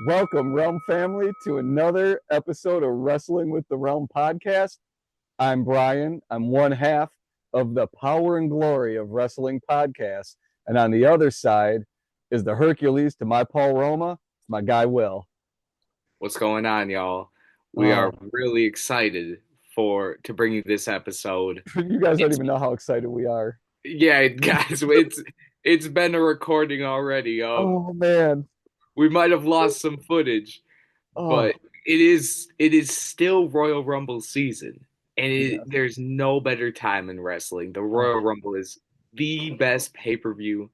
Welcome, Realm family, to another episode of Wrestling with the Realm podcast. I'm Brian. I'm one half of the Power and Glory of Wrestling podcast. And on the other side is the Hercules to my Paul Roma, my guy Will. What's going on, y'all? We are really excited to bring you this episode. You guys don't even know how excited we are. Yeah, guys, it's been a recording already. Oh man. We might have lost some footage, Oh, but it is still Royal Rumble season, and yeah. there's no better time in wrestling. The Royal Rumble is the best pay-per-view,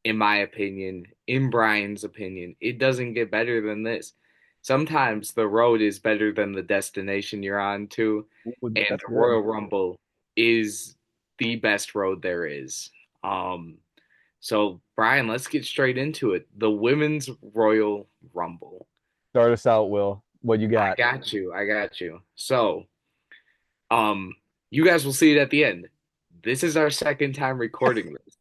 in my opinion, in Brian's opinion. It doesn't get better than this. Sometimes the road is better than the destination you're on to, and That's the good. Royal Rumble is the best road there is. So Brian, let's get straight into it. The Women's Royal Rumble. Start us out, Will. What you got? I got you. So, um, you guys will see it at the end. This is our second time recording this.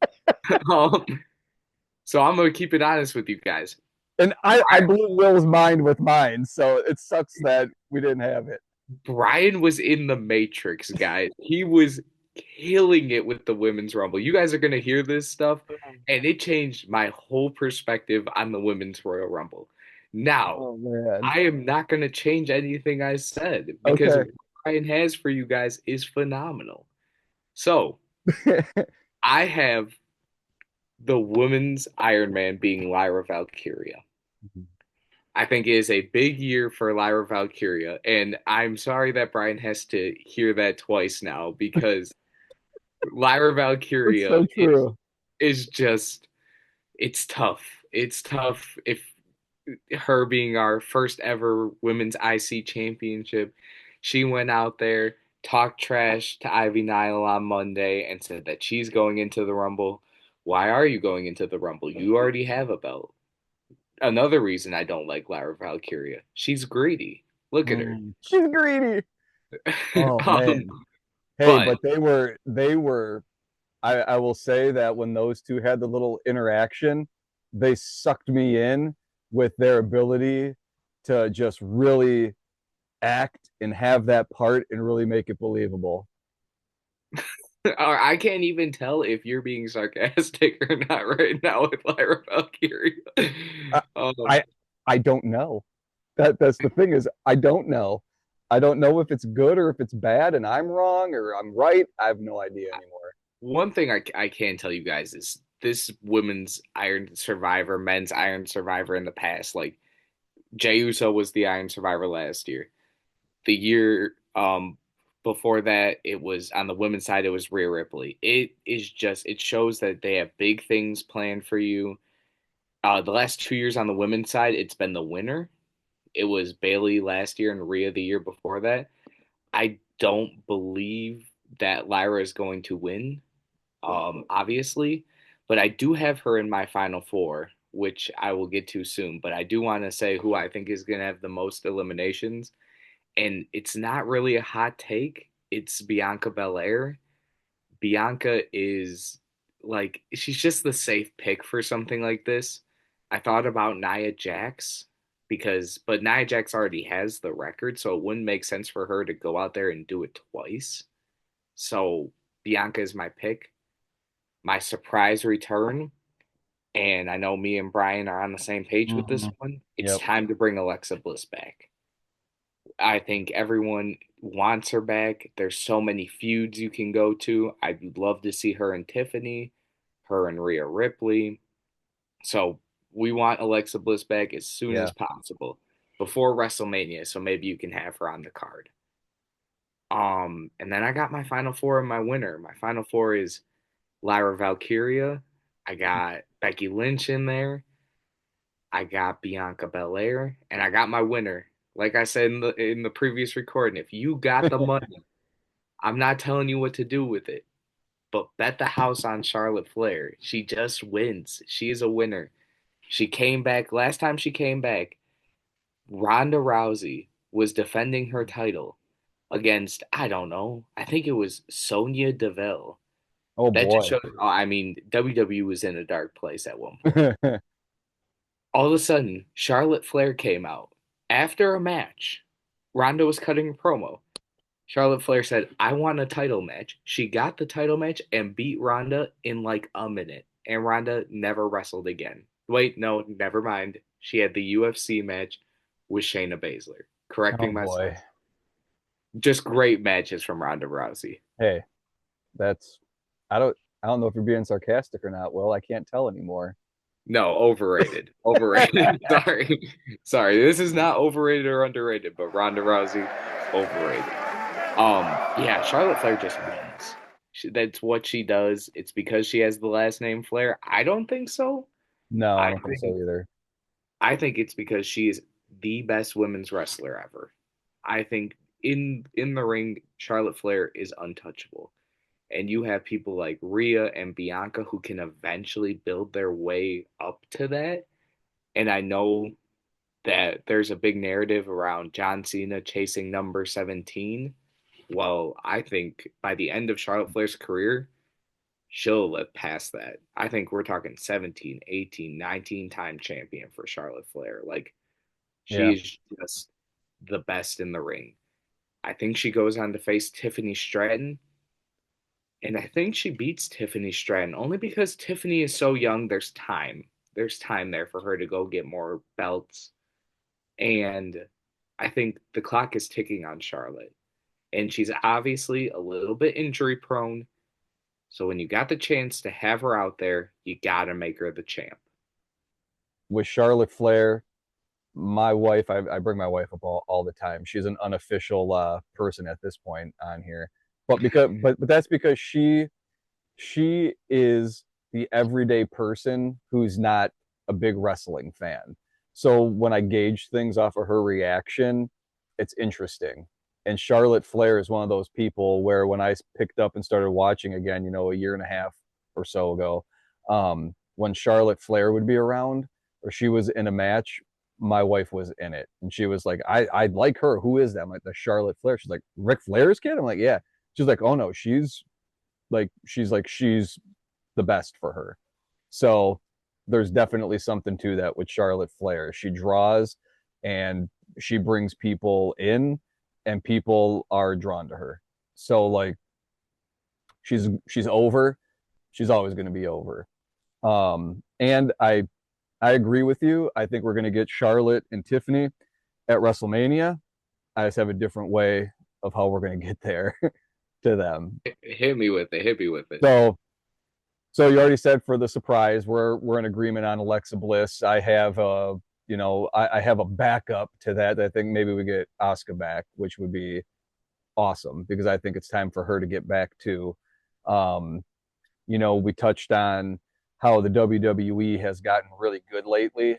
So I'm gonna keep it honest with you guys. And I blew Will's mind with mine, so it sucks that we didn't have it. Brian was in the Matrix, guys. He was killing it with the Women's Rumble. You guys are gonna hear this stuff, and it changed my whole perspective on the Women's Royal Rumble. Now, Oh man. I am not gonna change anything I said because Okay. what Brian has for you guys is phenomenal. So I have the women's Iron Man being Lyra Valkyria. I think it is a big year for Lyra Valkyria, and I'm sorry that Brian has to hear that twice now because Lyra It's Valkyria so true. is just it's tough. It's tough if her being our first ever women's IC championship, she went out there, talked trash to Ivy Nile on Monday and said that she's going into the Rumble. Why are you going into the Rumble? You already have a belt. Another reason I don't like Lyra Valkyria. She's greedy. Look at her. She's greedy. Oh um, man. Hey, but but they were I will say that when those two had the little interaction, they sucked me in with their ability to just really act and have that part and really make it believable. I can't even tell if you're being sarcastic or not right now with Lyra Valkyria. I Um, I, I don't know. That's the thing is I don't know. I don't know if it's good or if it's bad and I'm wrong or I'm right. I have no idea anymore. One thing I can tell you guys is this women's Iron Survivor, men's Iron Survivor in the past, like Jey Uso was the Iron Survivor last year. The year before that, it was on the women's side, it was Rhea Ripley. It shows that they have big things planned for you. The last 2 years on the women's side, it's been the winner. It was Bayley last year and Rhea the year before that. I don't believe that Lyra is going to win, obviously, but I do have her in my final four, which I will get to soon. But I do want to say who I think is going to have the most eliminations, and it's not really a hot take. It's Bianca Belair. Bianca is like she's just the safe pick for something like this. I thought about Nia Jax but Nia Jax already has the record, so it wouldn't make sense for her to go out there and do it twice. So Bianca is my pick, my surprise return, and I know me and Brian are on the same page with this one. It's Yep. time to bring Alexa Bliss back. I think everyone wants her back. There's so many feuds you can go to. I'd love to see her and Tiffany, her and Rhea Ripley. So we want Alexa Bliss back as soon Yeah. as possible before WrestleMania. So maybe you can have her on the card. And then I got my final four and my winner. My final four is Lyra Valkyria. I got Becky Lynch in there. I got Bianca Belair, and I got my winner. Like I said in the previous recording, if you got the money, I'm not telling you what to do with it, but bet the house on Charlotte Flair. She just wins. She is a winner. She came back last time she came back. Ronda Rousey was defending her title against, I don't know, I think it was Sonya Deville. Oh That just boy. shows, I mean, WWE was in a dark place at one point. All of a sudden, Charlotte Flair came out. After a match, Ronda was cutting a promo. Charlotte Flair said, I want a title match. She got the title match and beat Ronda in like a minute. And Ronda never wrestled again. Wait, no, never mind. She had the UFC match with Shayna Baszler. Oh Correcting boy. myself. Just great matches from Ronda Rousey. Hey, that's I don't know if you're being sarcastic or not. Well, I can't tell anymore. No, overrated. Overrated. Sorry. Sorry. This is not overrated or underrated, but Ronda Rousey, overrated. Um, yeah, Charlotte Flair just wins. That's what she does. It's because she has the last name Flair. I don't think so. No, I I don't think so think either. I think it's because she is the best women's wrestler ever. I think in the ring, Charlotte Flair is untouchable. And you have people like Rhea and Bianca who can eventually build their way up to that. And I know that there's a big narrative around John Cena chasing number 17. Well, I think by the end of Charlotte Flair's career, she'll live past that. I think we're talking 17, 18, 19 time champion for Charlotte Flair. Like, she Yeah. is just the best in the ring. I think she goes on to face Tiffany Stratton, and I think she beats Tiffany Stratton only because Tiffany is so young. There's time. There's time there for her to go get more belts. And I think the clock is ticking on Charlotte. And she's obviously a little bit injury prone. So when you got the chance to have her out there, you got to make her the champ. With Charlotte Flair, my wife, I bring my wife up all the time. She's an unofficial person at this point on here. But that's because she is the everyday person who's not a big wrestling fan. So when I gauge things off of her reaction, it's interesting. And Charlotte Flair is one of those people where when I picked up and started watching again, a year and a half or so ago, when Charlotte Flair would be around or she was in a match, my wife was in it. And she was like, I like her. Who is that? I'm like, the Charlotte Flair. She's like, Ric Flair's kid? I'm like, yeah. She's like, oh no, she's the best for her. So there's definitely something to that with Charlotte Flair. She draws and she brings people in and people are drawn to her. So like she's over. She's always going to be over. And I agree with you. I think we're going to get Charlotte and Tiffany at WrestleMania. I just have a different way of how we're going to get there to them. Hit me with it. Hit me with it. So So you already said for the surprise, we're in agreement on Alexa Bliss. I have I have a backup to that. I think maybe we get Asuka back, which would be awesome because I think it's time for her to get back too. Um, we touched on how the WWE has gotten really good lately,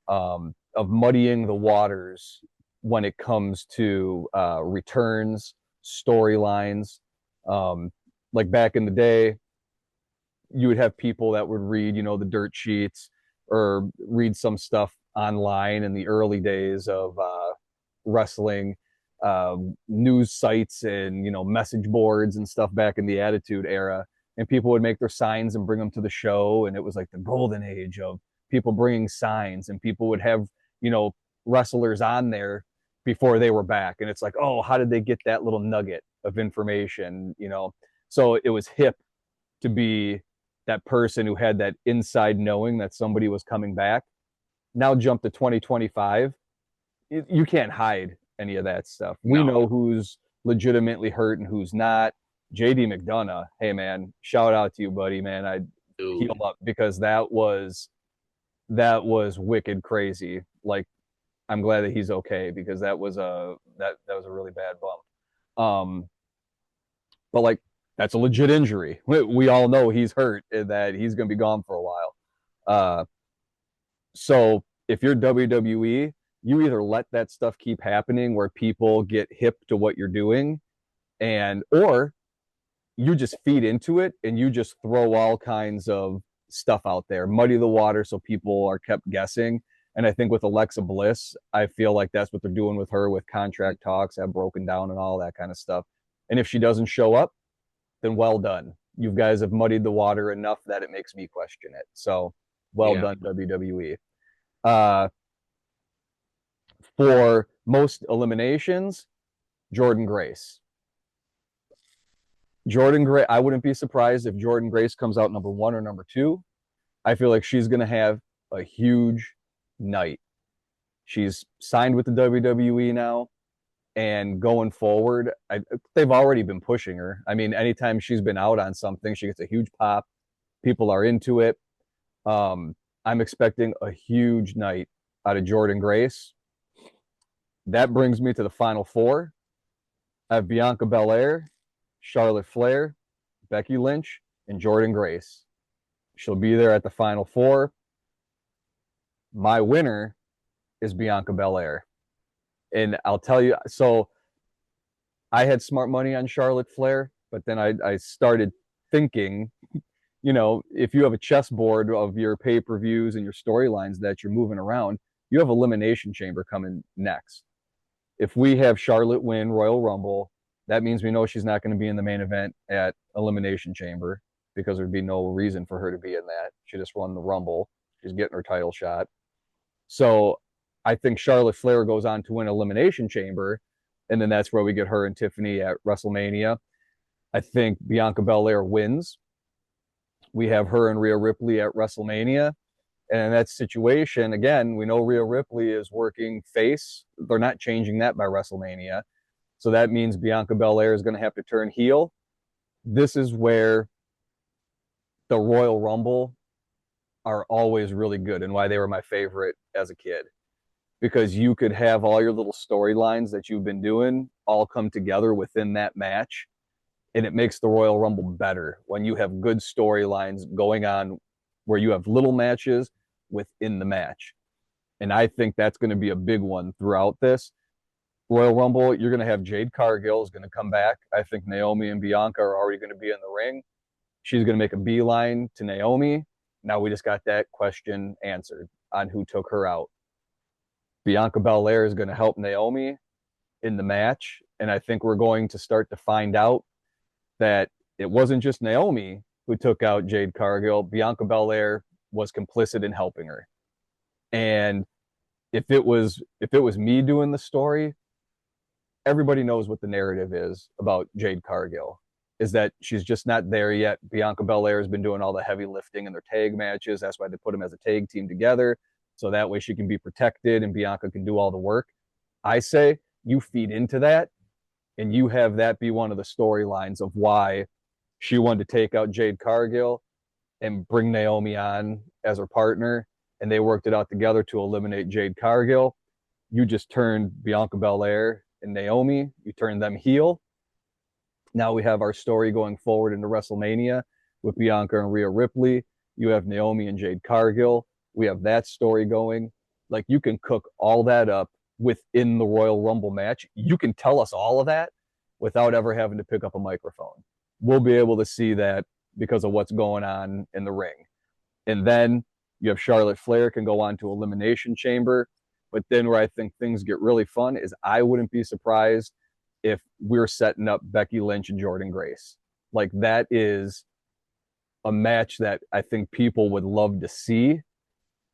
of muddying the waters when it comes to returns, storylines. Um, like back in the day, you would have people that would read, the dirt sheets or read some stuff online in the early days of wrestling, news sites and, message boards and stuff back in the Attitude Era. And people would make their signs and bring them to the show. And it was like the golden age of people bringing signs, and people would have, wrestlers on there before they were back. And it's like, oh, how did they get that little nugget of information? So it was hip to be that person who had that inside knowing that somebody was coming back. Now jump to 2025. You can't hide any of that stuff. We No, know who's legitimately hurt and who's not. JD McDonough, hey man, shout out to you, buddy, man. I heal dude. up because that was wicked crazy. Like, I'm glad that he's okay because that was a really bad bump. But like, that's a legit injury. We all know he's hurt and that he's going to be gone for a while. Uh, so if you're WWE, you either let that stuff keep happening where people get hip to what you're doing, or you just feed into it and you just throw all kinds of stuff out there, muddy the water so people are kept guessing. And I think with Alexa Bliss, I feel like that's what they're doing with her with contract talks have broken down and all that kind of stuff. And if she doesn't show up, then well done. You guys have muddied the water enough that it makes me question it. So well Yeah. done, WWE. Uh, for most eliminations, Jordynne Grace. Jordynne Grace, I wouldn't be surprised if Jordynne Grace comes out number one or number two. I feel like she's going to have a huge night. She's signed with the WWE now, and going forward, they've already been pushing her. I mean, anytime she's been out on something, she gets a huge pop. People are into it. I'm expecting a huge night out of Jordynne Grace. That brings me to the final four. I have Bianca Belair, Charlotte Flair, Becky Lynch, and Jordynne Grace. She'll be there at the final four. My winner is Bianca Belair. And I'll tell you, so I had smart money on Charlotte Flair, but then I started thinking, if you have a chessboard of your pay-per-views and your storylines that you're moving around, you have Elimination Chamber coming next. If we have Charlotte win Royal Rumble, that means we know she's not going to be in the main event at Elimination Chamber because there'd be no reason for her to be in that. She just won the Rumble. She's getting her title shot. So I think Charlotte Flair goes on to win Elimination Chamber, and then that's where we get her and Tiffany at WrestleMania. I think Bianca Belair wins. We have her and Rhea Ripley at WrestleMania. And in that situation, again, we know Rhea Ripley is working face. They're not changing that by WrestleMania. So that means Bianca Belair is going to have to turn heel. This is where the Royal Rumble are always really good and why they were my favorite as a kid. Because you could have all your little storylines that you've been doing all come together within that match. And it makes the Royal Rumble better when you have good storylines going on where you have little matches within the match. And I think that's going to be a big one throughout this. Royal Rumble, you're going to have Jade Cargill is going to come back. I think Naomi and Bianca are already going to be in the ring. She's going to make a beeline to Naomi. Now we just got that question answered on who took her out. Bianca Belair is going to help Naomi in the match. And I think we're going to start to find out that it wasn't just Naomi who took out Jade Cargill. Bianca Belair was complicit in helping her. And if it was me doing the story, everybody knows what the narrative is about Jade Cargill, is that she's just not there yet. Bianca Belair has been doing all the heavy lifting in their tag matches. That's why they put them as a tag team together. So that way she can be protected and Bianca can do all the work. I say you feed into that and you have that be one of the storylines of why she wanted to take out Jade Cargill and bring Naomi on as her partner. And they worked it out together to eliminate Jade Cargill. You just turned Bianca Belair and Naomi, you turned them heel. Now we have our story going forward into WrestleMania with Bianca and Rhea Ripley. You have Naomi and Jade Cargill. We have that story going. Like you can cook all that up within the Royal Rumble match. You can tell us all of that without ever having to pick up a microphone. We'll be able to see that because of what's going on in the ring. And then you have Charlotte Flair can go on to Elimination Chamber. But then where I think things get really fun is I wouldn't be surprised if we're setting up Becky Lynch and Jordynne Grace. Like that is a match that I think people would love to see.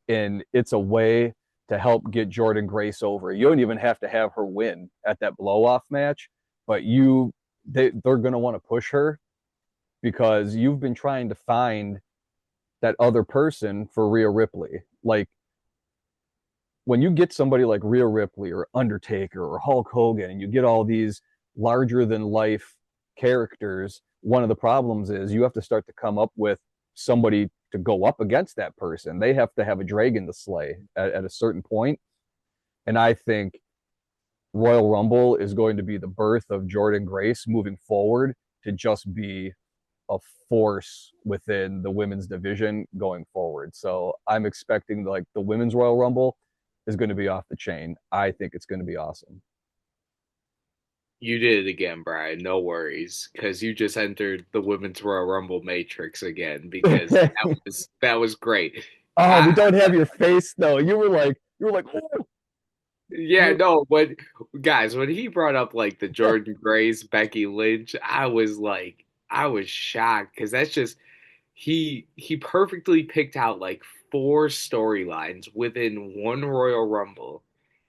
And it's a way to help get Jordynne Grace over. You don't even have to have her win at that blow-off match, but they're going to want to push her because you've been trying to find that other person for Rhea Ripley. Like when you get somebody like Rhea Ripley or Undertaker or Hulk Hogan and you get all these larger than life characters, one of the problems is you have to start to come up with somebody to go up against that person. They have to have a dragon to slay at a certain point. And I think Royal Rumble is going to be the birth of Jordynne Grace moving forward to just be a force within the women's division going forward. So I'm expecting like the women's Royal Rumble is going to be off the chain. I think it's going to be awesome. You did it again, Brian. No worries, because you just entered the Women's Royal Rumble matrix again. Because that was great. Oh, we I, don't have your face though. You were like, You were like, oh, Yeah, you no, but guys, when he brought up like the Jordan Grace, Becky Lynch, I was shocked because that's just he perfectly picked out like four storylines within one Royal Rumble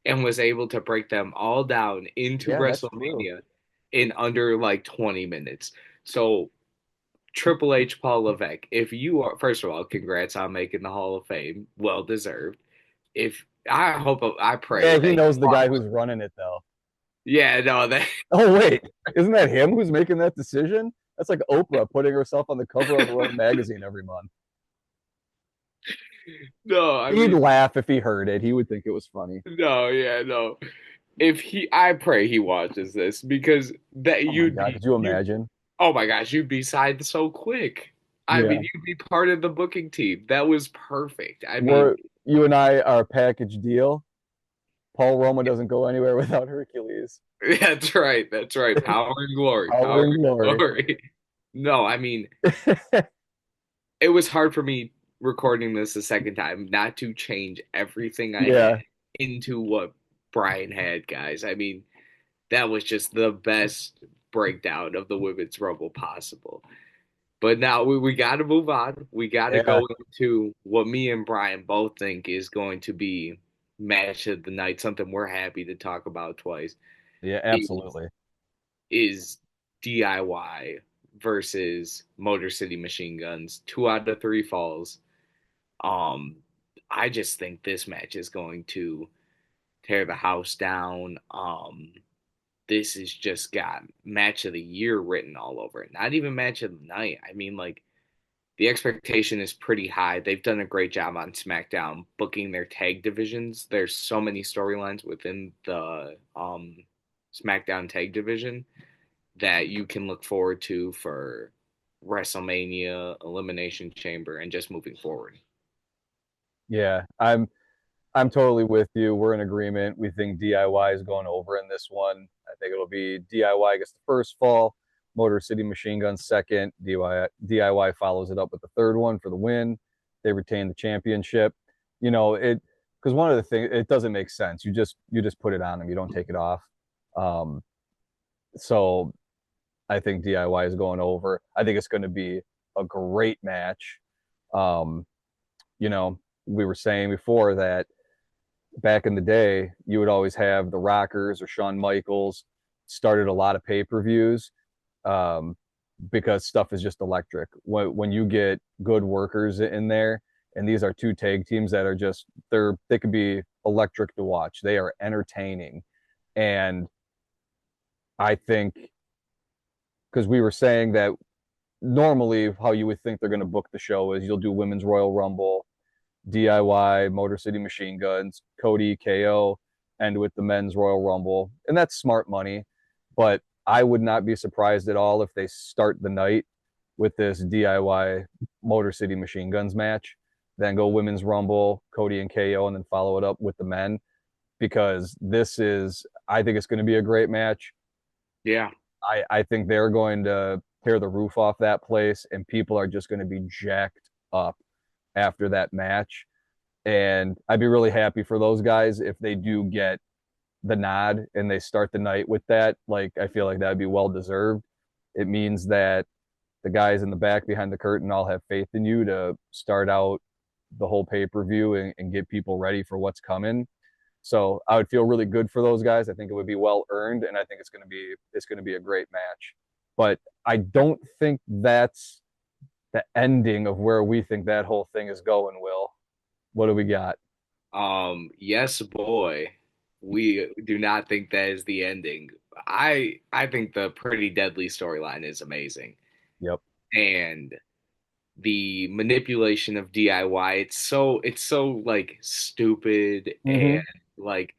and was able to break them all down into yeah, that's true. WrestleMania in under like 20 minutes. So Triple H, Paul Levesque, if you are, first of all, congrats on making the Hall of Fame, well deserved. If I hope, I pray Yeah, he that knows the guy who's running it though. yeah, no, that Oh wait, isn't that him who's making that decision? That's like Oprah putting herself on the cover of her own magazine every month. no, I He'd mean, laugh if he heard it. He would think it was funny. no, yeah, no. If he, I pray he watches this because that Oh my God, could you you, imagine? oh my gosh, you'd be signed so quick. I mean, Yeah, you'd be part of the booking team. That was perfect. I mean, we're you and I are a package deal. Paul Roma doesn't go anywhere without Hercules. that's right, that's right. Power and glory, Power power and and glory. glory. No, I mean, it was hard for me recording this a second time not to change everything I had Yeah, into what Brian had, guys. I mean, that was just the best breakdown of the women's rumble possible. But now we got to move on. We got to yeah, go into what me and Brian both think is going to be match of the night, something we're happy to talk about twice. yeah, Is absolutely. is DIY versus Motor City Machine Guns. 2 out of 3 falls. Um, I just think this match is going to tear the house down. This has just got match of the year written all over it. Not even match of the night. I mean, like the expectation is pretty high. They've done a great job on SmackDown booking their tag divisions. There's so many storylines within the SmackDown tag division that you can look forward to for WrestleMania, Elimination Chamber, and just moving forward. Yeah, I'm totally with you. We're in agreement. We think DIY is going over in this one. I think it'll be DIY gets the first fall, Motor City Machine Gun second. DIY follows it up with the third one for the win. They retain the championship. You know, it because one of the things it doesn't make sense. You just put it on them. You don't take it off. Um, so I think DIY is going over. I think it's going to be a great match. Um, you know, we were saying before that back in the day, you would always have the Rockers or Shawn Michaels started a lot of pay-per-views um, because stuff is just electric. When you get good workers in there, and these are two tag teams that are just they could be electric to watch. They are entertaining, and I think because we were saying that normally how you would think they're going to book the show is you'll do Women's Royal Rumble, DIY, Motor City Machine Guns, Cody, KO, and with the Men's Royal Rumble. And that's smart money. But I would not be surprised at all if they start the night with this DIY Motor City Machine Guns match, then go Women's Rumble, Cody and KO, and then follow it up with the men. Because I think it's going to be a great match. Yeah. I think they're going to tear the roof off that place, and people are just going to be jacked up after that match. And I'd be really happy for those guys if they do get the nod and they start the night with that. Like, I feel like that'd be well deserved. It means that the guys in the back behind the curtain all have faith in you to start out the whole pay per view and get people ready for what's coming. So I would feel really good for those guys. I think it would be well earned, and I think it's going to be a great match. But I don't think that's the ending of where we think that whole thing is going. Will, what do we got? Yes, boy. We do not think that is the ending. I think the Pretty Deadly storyline is amazing. Yep. And the manipulation of DIY, it's so like stupid and Mm-hmm. like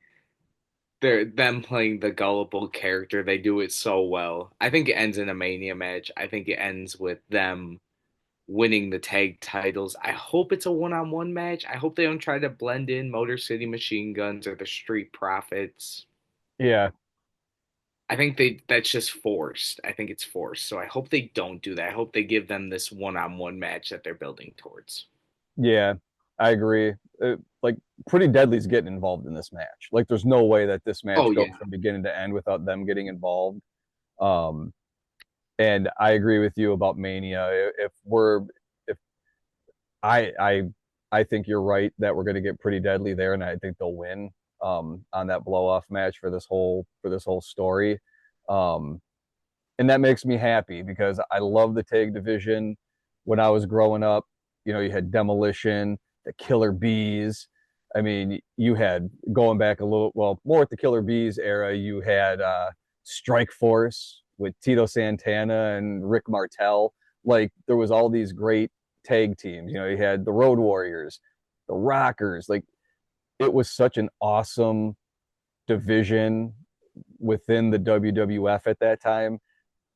they're them playing the gullible character. They do it so well. I think it ends in a Mania match. I think it ends with them winning the tag titles. I hope it's a one-on-one match. I hope they don't try to blend in Motor City Machine Guns or the Street Profits. Yeah. I think that's just forced. I think it's forced. So I hope they don't do that. I hope they give them this one-on-one match that they're building towards. Yeah. I agree. like Pretty Deadly's getting involved in this match. Like there's no way that this match Oh goes yeah. from beginning to end without them getting involved. Um, and I agree with you about Mania. If I I I think you're right that we're going to get Pretty Deadly there, and I think they'll win on that blow off match for this whole story. Um, and that makes me happy because I love the tag division. When I was growing up, you know, you had Demolition, the Killer Bees. I mean, you had going back a little, well, more at the Killer Bees era, you had Strike Force with Tito Santana and Rick Martel. Like there was all these great tag teams. You know, you had the Road Warriors, the Rockers. Like it was such an awesome division within the WWF at that time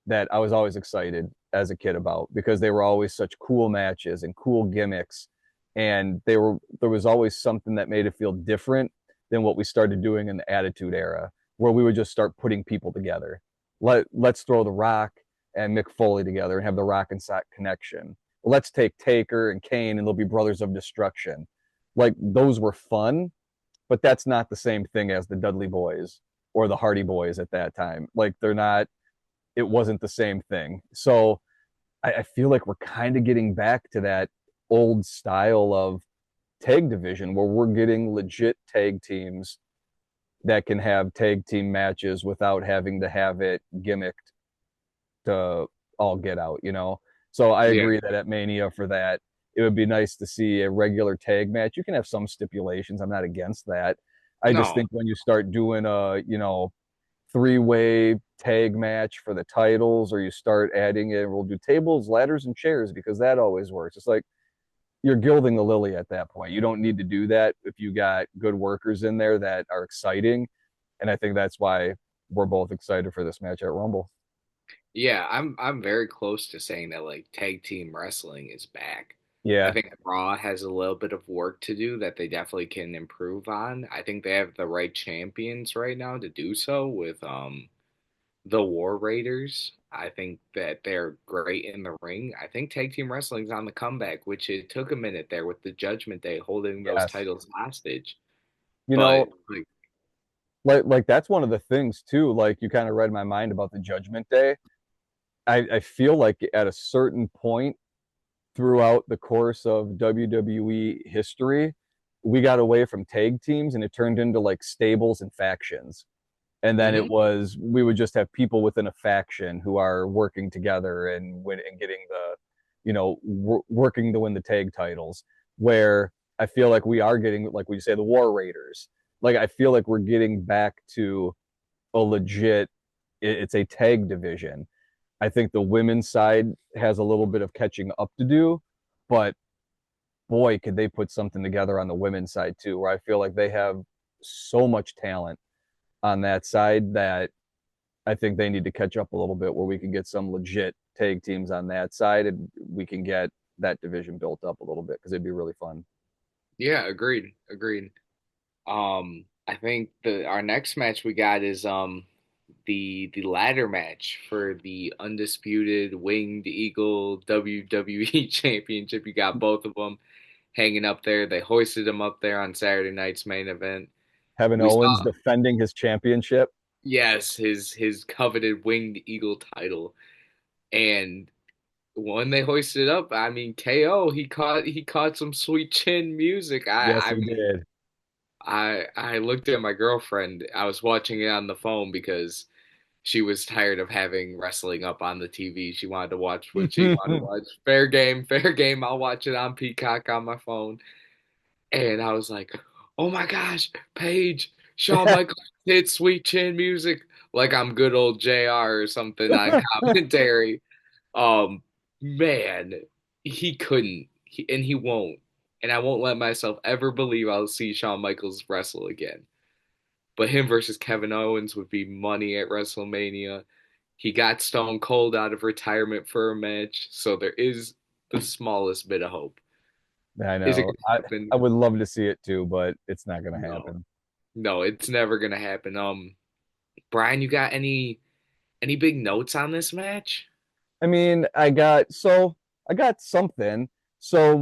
that I was always excited as a kid about because they were always such cool matches and cool gimmicks. And there was always something that made it feel different than what we started doing in the Attitude Era, where we would just start putting people together. Let's throw The Rock and Mick Foley together and have the Rock and Sock connection. Let's take Taker and Kane and they'll be Brothers of Destruction. Like those were fun, but that's not the same thing as the Dudley Boys or the Hardy Boys at that time. Like they're not, it wasn't the same thing. So I feel like we're kind of getting back to that old style of tag division where we're getting legit tag teams that can have tag team matches without having to have it gimmicked to all get out, you know? So I Yeah. agree that at Mania for that, it would be nice to see a regular tag match. You can have some stipulations. I'm not against that. I just No. think when you start doing a, you know, three-way tag match for the titles, or you start adding it, we'll do tables, ladders, and chairs because that always works. It's like you're gilding the lily at that point. You don't need to do that if you got good workers in there that are exciting. And I think that's why we're both excited for this match at Rumble. Yeah, I'm very close to saying that like tag team wrestling is back. I Yeah, think Raw has a little bit of work to do that they definitely can improve on. I think they have the right champions right now to do so with the War Raiders. I think that they're great in the ring. I think tag team wrestling's on the comeback, which it took a minute there with the Judgment Day holding those yes. titles hostage. You But know, like like that's one of the things too. Like you kind of read my mind about the Judgment Day. I feel like at a certain point throughout the course of WWE history, we got away from tag teams and it turned into like stables and factions. And then it mhm. was we would just have people within a faction who are working together and win and getting the, you know, working to win the tag titles. Where I feel like we are getting, like we say, the War Raiders. Like I feel like we're getting back to a legit. It's a tag division. I think the women's side has a little bit of catching up to do, but boy, could they put something together on the women's side too, where I feel like they have so much talent on that side that I think they need to catch up a little bit where we can get some legit tag teams on that side and we can get that division built up a little bit because it'd be really fun. Yeah, agreed. Agreed. I think the our next match we got is the ladder match for the undisputed Winged Eagle WWE Championship. You got both of them hanging up there. They hoisted them up there on Saturday night's main event. Kevin We Owens saw, defending his championship. yes, his coveted Winged Eagle title. And when they hoisted it up, I mean KO, he caught some sweet chin music. Yes, I he mean did. I looked at my girlfriend. I was watching it on the phone because she was tired of having wrestling up on the TV. She wanted to watch what she wanted to watch. Fair game, fair game. I'll watch it on Peacock on my phone. And I was like, "Oh my gosh, Paige, Shawn Michaels hit Sweet Chin music like I'm good old JR or something on commentary." Um, man, he couldn't, and he won't. And I won't let myself ever believe I'll see Shawn Michaels wrestle again. But him versus Kevin Owens would be money at WrestleMania. He got Stone Cold out of retirement for a match, so there is the smallest bit of hope. I Is it know. going to happen? I would love to see it too, but it's not going to No, happen. no, it's never going to happen. Brian, you got any big notes on this match? I mean, I got something. So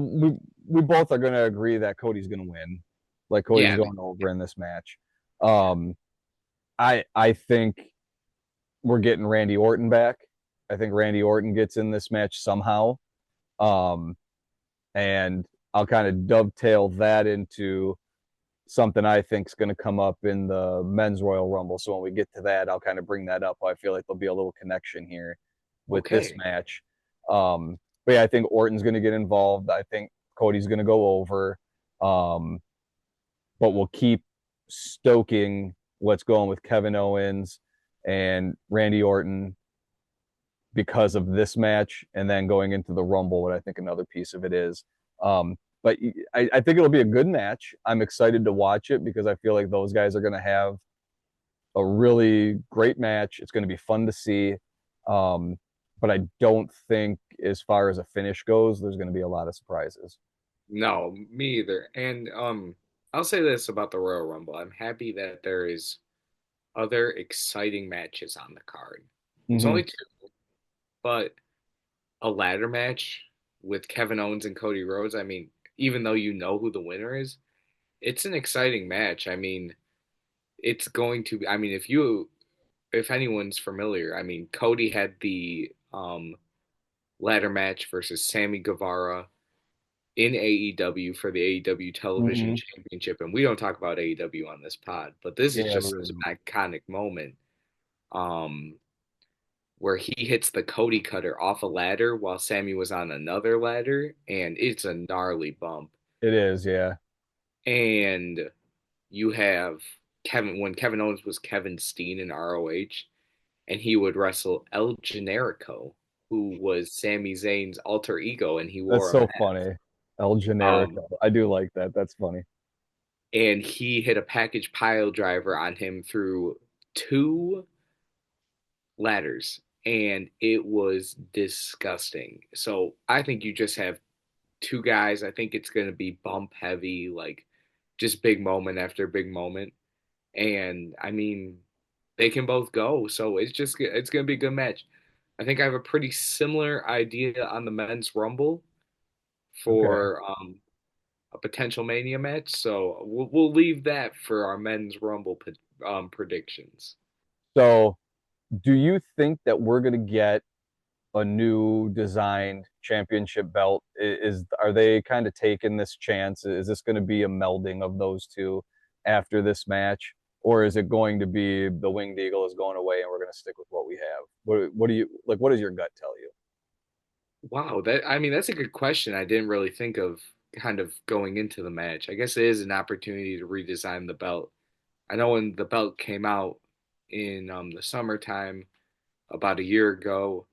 we both are going to agree that Cody's going to win. Like Cody's Yeah, going over in this match. Um, I think we're getting Randy Orton back. I think Randy Orton gets in this match somehow. Um, and I'll kind of dovetail that into something I think is going to come up in the men's Royal Rumble. So when we get to that, I'll kind of bring that up. I feel like there'll be a little connection here with this okay. match. But yeah, I think Orton's going to get involved. I think Cody's going to go over. Um, but we'll keep stoking what's going with Kevin Owens and Randy Orton because of this match, and then going into the Rumble, what I think another piece of it is. But I think it'll be a good match. I'm excited to watch it because I feel like those guys are going to have a really great match. It's going to be fun to see. Um, but I don't think, as far as a finish goes, there's going to be a lot of surprises. No, me either. And I'll say this about the Royal Rumble. I'm happy that there is other exciting matches on the card. There's Mm-hmm. only two, but a ladder match with Kevin Owens and Cody Rhodes, I mean, even though you know who the winner is, it's an exciting match. I mean, it's going to be, I mean, if anyone's familiar, I mean, Cody had the ladder match versus Sammy Guevara in AEW for the AEW Television Mm-hmm. Championship, and we don't talk about AEW on this pod, but this is Yeah, just really such don't. an iconic moment. Um, where he hits the Cody cutter off a ladder while Sammy was on another ladder, and it's a gnarly bump. It is, yeah. And you have Kevin Owens was Kevin Steen in ROH, and he would wrestle El Generico, who was Sami Zayn's alter ego, and he That's wore a so mask. funny. El Um, Generico. I do like that. That's funny. and he hit a package pile driver on him through two ladders, and it was disgusting. So I think you just have two guys. I think it's going to be bump heavy, like just big moment after big moment. And I mean, they can both go, so it's going to be a good match. I think I have a pretty similar idea on the men's rumble Okay. for a potential Mania match. So we'll leave that for our men's rumble predictions. So, do you think that we're going to get a new designed championship belt? Is are they kind of taking this chance? Is this going to be a melding of those two after this match, or is it going to be the Winged Eagle is going away and we're going to stick with what we have? What do you like? What does your gut tell you? Wow, that I mean that's a good question. I didn't really think of kind of going into the match. I guess it is an opportunity to redesign the belt. I know when the belt came out in the summertime about a year ago,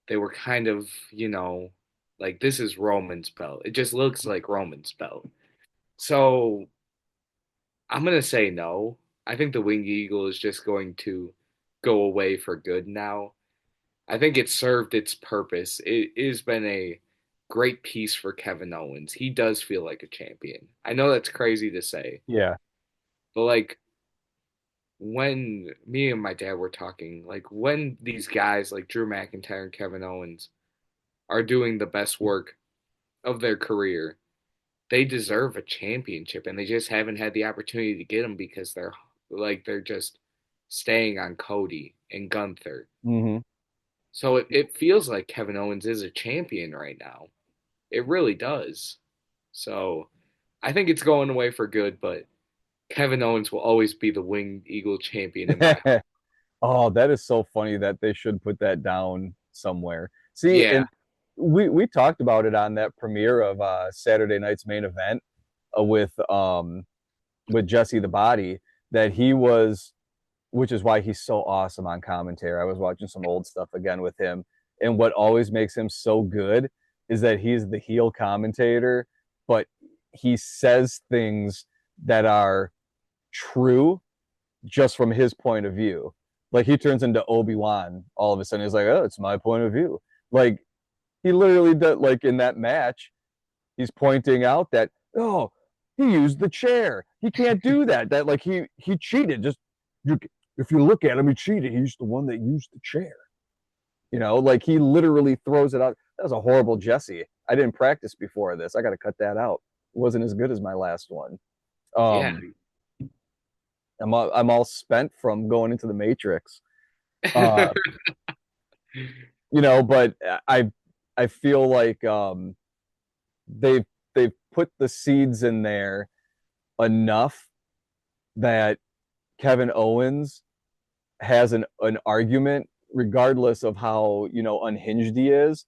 they were kind of, like this is Roman's belt. It just looks like Roman's belt. So I'm gonna say no. I think the Winged Eagle is just going to go away for good now. I think it served its purpose. It has been a great piece for Kevin Owens. He does feel like a champion. I know that's crazy to say, Yeah. but like when me and my dad were talking, like when these guys like Drew McIntyre and Kevin Owens are doing the best work of their career, they deserve a championship and they just haven't had the opportunity to get them because they're just staying on Cody and Gunther. Hmm. So it feels like Kevin Owens is a champion right now. It really does. So I think it's going away for good, but Kevin Owens will always be the Winged Eagle champion in my heart. Oh, that is so funny that they should put that down somewhere. See, Yeah. and we talked about it on that premiere of Saturday night's main event with Jesse the Body, that he was, which is why he's so awesome on commentary. I was watching some old stuff again with him, and what always makes him so good is that he's the heel commentator, but he says things that are true just from his point of view. Like he turns into Obi-Wan all of a sudden. He's like, "Oh, it's my point of view." Like he literally does. Like in that match, he's pointing out that, oh, he used the chair. He can't do that. That like he cheated. Just you, if you look at him, he cheated. He's the one that used the chair. Like he literally throws it out. That was a horrible Jesse. I didn't practice before this. I got to cut that out. It wasn't as good as my last one. Yeah. Um, I'm all spent from going into the Matrix. Uh, but I feel like they've they've put the seeds in there enough that Kevin Owens has an argument, regardless of how unhinged he is.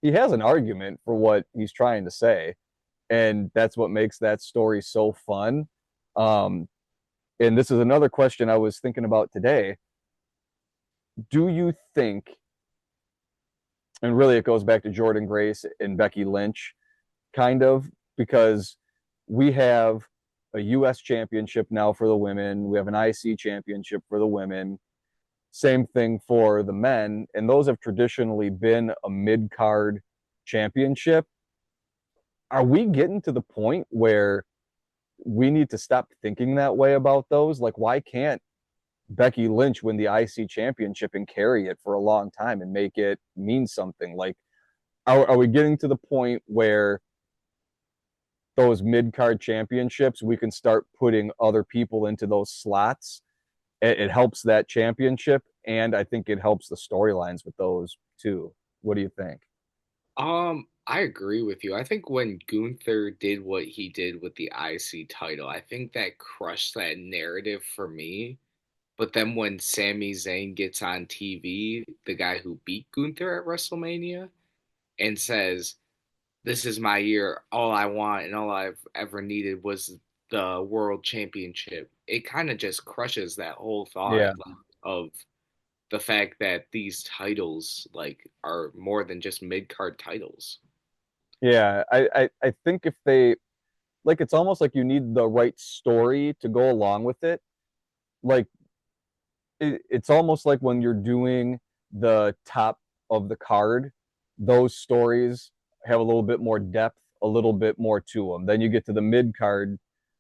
He has an argument for what he's trying to say, and that's what makes that story so fun. Um, and this is another question I was thinking about today. Do you think, and really it goes back to Jordynne Grace and Becky Lynch, kind of, because we have a US championship now for the women, we have an IC championship for the women, same thing for the men, and those have traditionally been a mid card championship. Are we getting to the point where we need to stop thinking that way about those? Like, why can't Becky Lynch win the IC championship and carry it for a long time and make it mean something? Like, are we getting to the point where those mid card championships, we can start putting other people into those slots? It helps that championship, and I think it helps the storylines with those too. What do you think? I agree with you. I think when Gunther did what he did with the IC title, I think that crushed that narrative for me. But then when Sami Zayn gets on TV, the guy who beat Gunther at WrestleMania, and says, "This is my year. All I want and all I've ever needed was the world championship." It kind of just crushes that whole thought Yeah, of the fact that these titles like are more than just mid card titles. yeah. I think if they, like, it's almost like you need the right story to go along with it. Like, it's almost like when you're doing the top of the card, those stories have a little bit more depth, a little bit more to them. Then you get to the mid card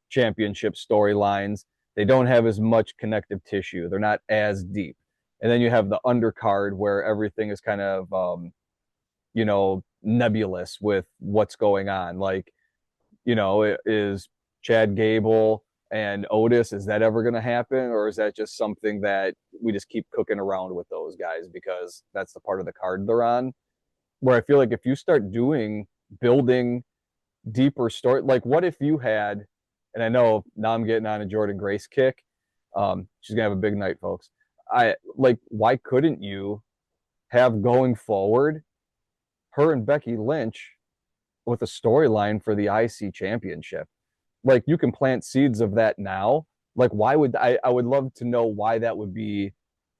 championship storylines, they don't have as much connective tissue, they're not as deep. And then you have the undercard where everything is kind of nebulous with what's going on. Like, is Chad Gable and Otis, is that ever going to happen? Or is that just something that we just keep cooking around with those guys because that's the part of the card they're on? Where I feel like if you start building deeper story, like what if you had, and I know now I'm getting on a Jordynne Grace kick. She's going to have a big night, folks. Why couldn't you have going forward her and Becky Lynch with a storyline for the IC championship? Like, you can plant seeds of that now. Like, why would I would love to know why that would be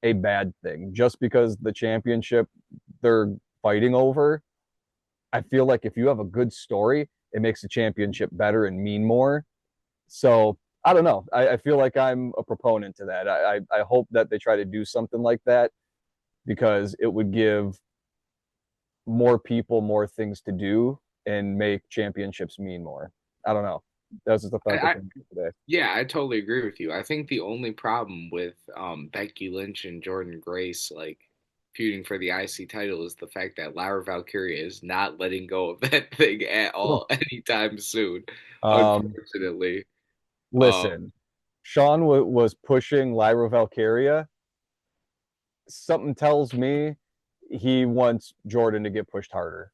a bad thing just because the championship they're fighting over. I feel like if you have a good story, it makes the championship better and mean more. So I don't know. I feel like I'm a proponent to that. I hope that they try to do something like that because it would give more people more things to do and make championships mean more. I don't know. That's just a thought that I came to me today. Yeah, I totally agree with you. I think the only problem with Becky Lynch and Jordynne Grace like feuding for the IC title is the fact that Lyra Valkyria is not letting go of that thing at all anytime soon, Um, unfortunately. Um, listen, Sean was pushing Lyra Valkyria. Something tells me he wants Jordan to get pushed harder.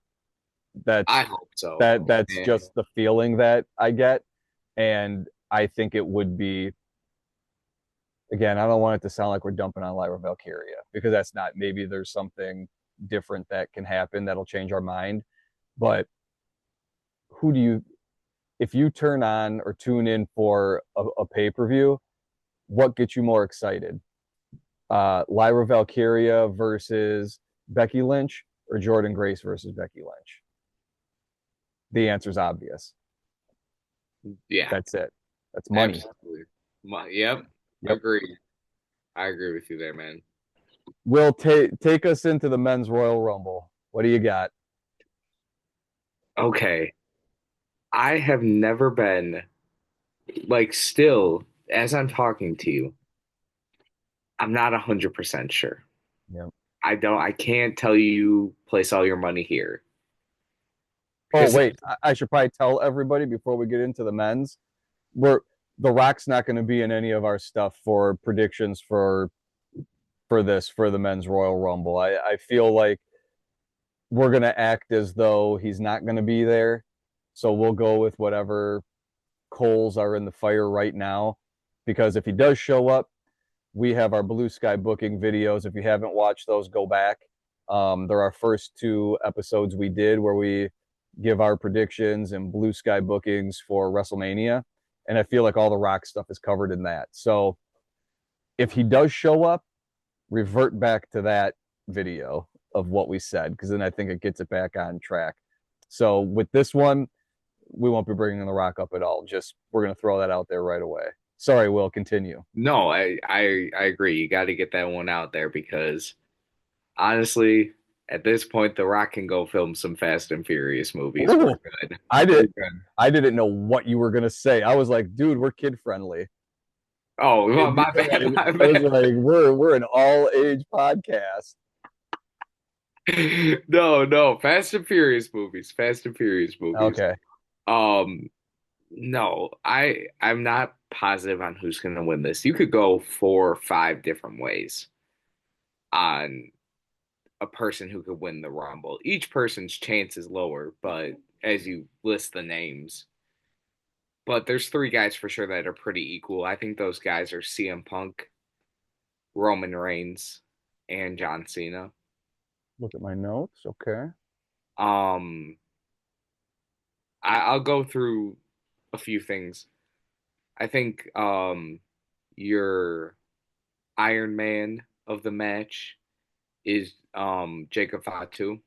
I That's hope so. that's And just the feeling that I get, and I think it would be. Again, I don't want it to sound like we're dumping on Lyra Valkyria because that's not. Maybe there's something different that can happen that'll change our mind. But who do you, if you turn on or tune in for a pay per view, what gets you more excited? Lyra Valkyria versus Becky Lynch or Jordynne Grace versus Becky Lynch? The answer is obvious. yeah, That's it. That's money. absolutely. Yep, Yep. agree. I agree with you there, man. Will take us into the men's Royal Rumble. What do you got? Okay, I have never been like still as I'm talking to you, I'm not 100% sure. Yep. I can't tell you place all your money here Oh because wait, I should probably tell everybody before we get into the men's. The Rock's not going to be in any of our stuff for predictions for the men's Royal Rumble. I feel like we're going to act as though he's not going to be there. So we'll go with whatever coals are in the fire right now. Because if he does show up, we have our Blue Sky booking videos. If you haven't watched those, go back. They're our first two episodes we did where we give our predictions and Blue Sky bookings for WrestleMania. And I feel like all the Rock stuff is covered in that. So if he does show up, revert back to that video of what we said, because then I think it gets it back on track. So with this one, we won't be bringing the Rock up at all. Just we're going to throw that out there right away. Sorry, Will, continue. No, I agree. You got to get that one out there because honestly, at this point, The Rock can go film some Fast and Furious movies. We're Ooh, good. I We're did. good. I didn't know what you were gonna say. I was like, dude, we're kid friendly. Oh, well, my bad, Like, my I was bad. like, we're an all age podcast. No, no, Fast and Furious movies. Fast and Furious movies. Okay. Um, no, I'm not positive on who's gonna win this. You could go 4 or 5 different ways on a person who could win the Rumble. Each person's chance is lower, but as you list the names, but there's 3 guys for sure that are pretty equal. I think those guys are CM Punk, Roman Reigns, and John Cena. Look at my notes. Okay. Um, I'll go through a few things. I think your Iron Man of the match is Jacob Fatu.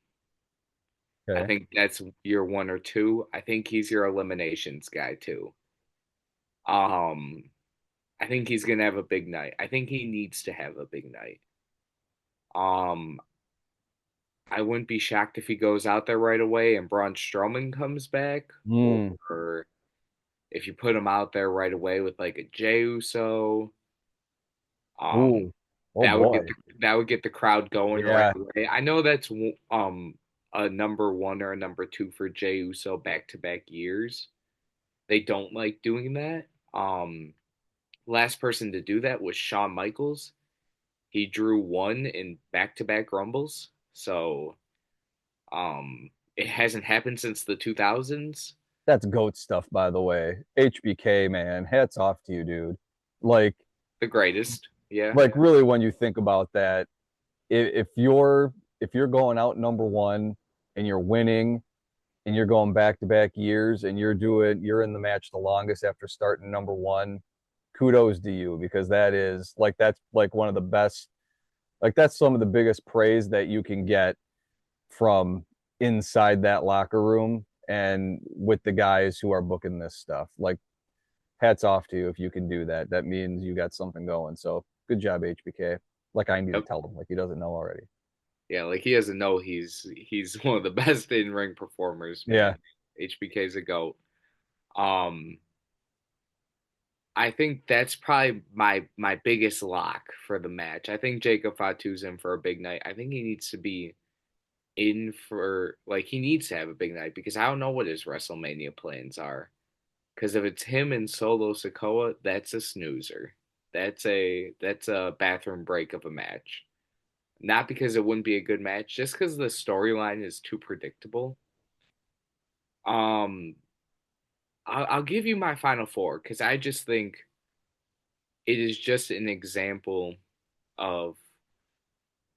I Okay. think that's your 1 or 2. I think he's your eliminations guy too. Um, I think he's gonna have a big night. I think he needs to have a big night. Um, I wouldn't be shocked if he goes out there right away and Braun Strowman comes back, Hmm. or if you put him out there right away with like a Jey Uso. Um, Ooh. Oh that would get boy. the crowd going right Yeah. away. I know that's a number 1 or a number 2 for Jey Uso back to back years. They don't like doing that. Last person to do that was Shawn Michaels. He drew 1 in back to back Rumbles. So it hasn't happened since the 2000s. That's goat stuff, by the way. HBK, man. Hats off to you, dude. Like, The greatest. Yeah. like really when you think about that, if you're going out number one and you're winning and you're going back to back years and you're in the match the longest after starting number one, kudos to you because that's like one of the best, like that's some of the biggest praise that you can get from inside that locker room and with the guys who are booking this stuff. Like hats off to you if you can do that. That means you got something going. So good job, HBK. Like I need to Yep. tell him, like he doesn't know already. Yeah, like he doesn't know he's one of the best in ring performers, Yeah. man. HBK's a goat. Um, I think that's probably my biggest lock for the match. I think Jacob Fatu's in for a big night. I think he needs to be in for like he needs to have a big night because I don't know what his WrestleMania plans are. Because if it's him and Solo Sikoa, that's a snoozer. That's a bathroom break of a match. Not because it wouldn't be a good match, just because the storyline is too predictable. Um, I'll give you my final four because I just think it is just an example of.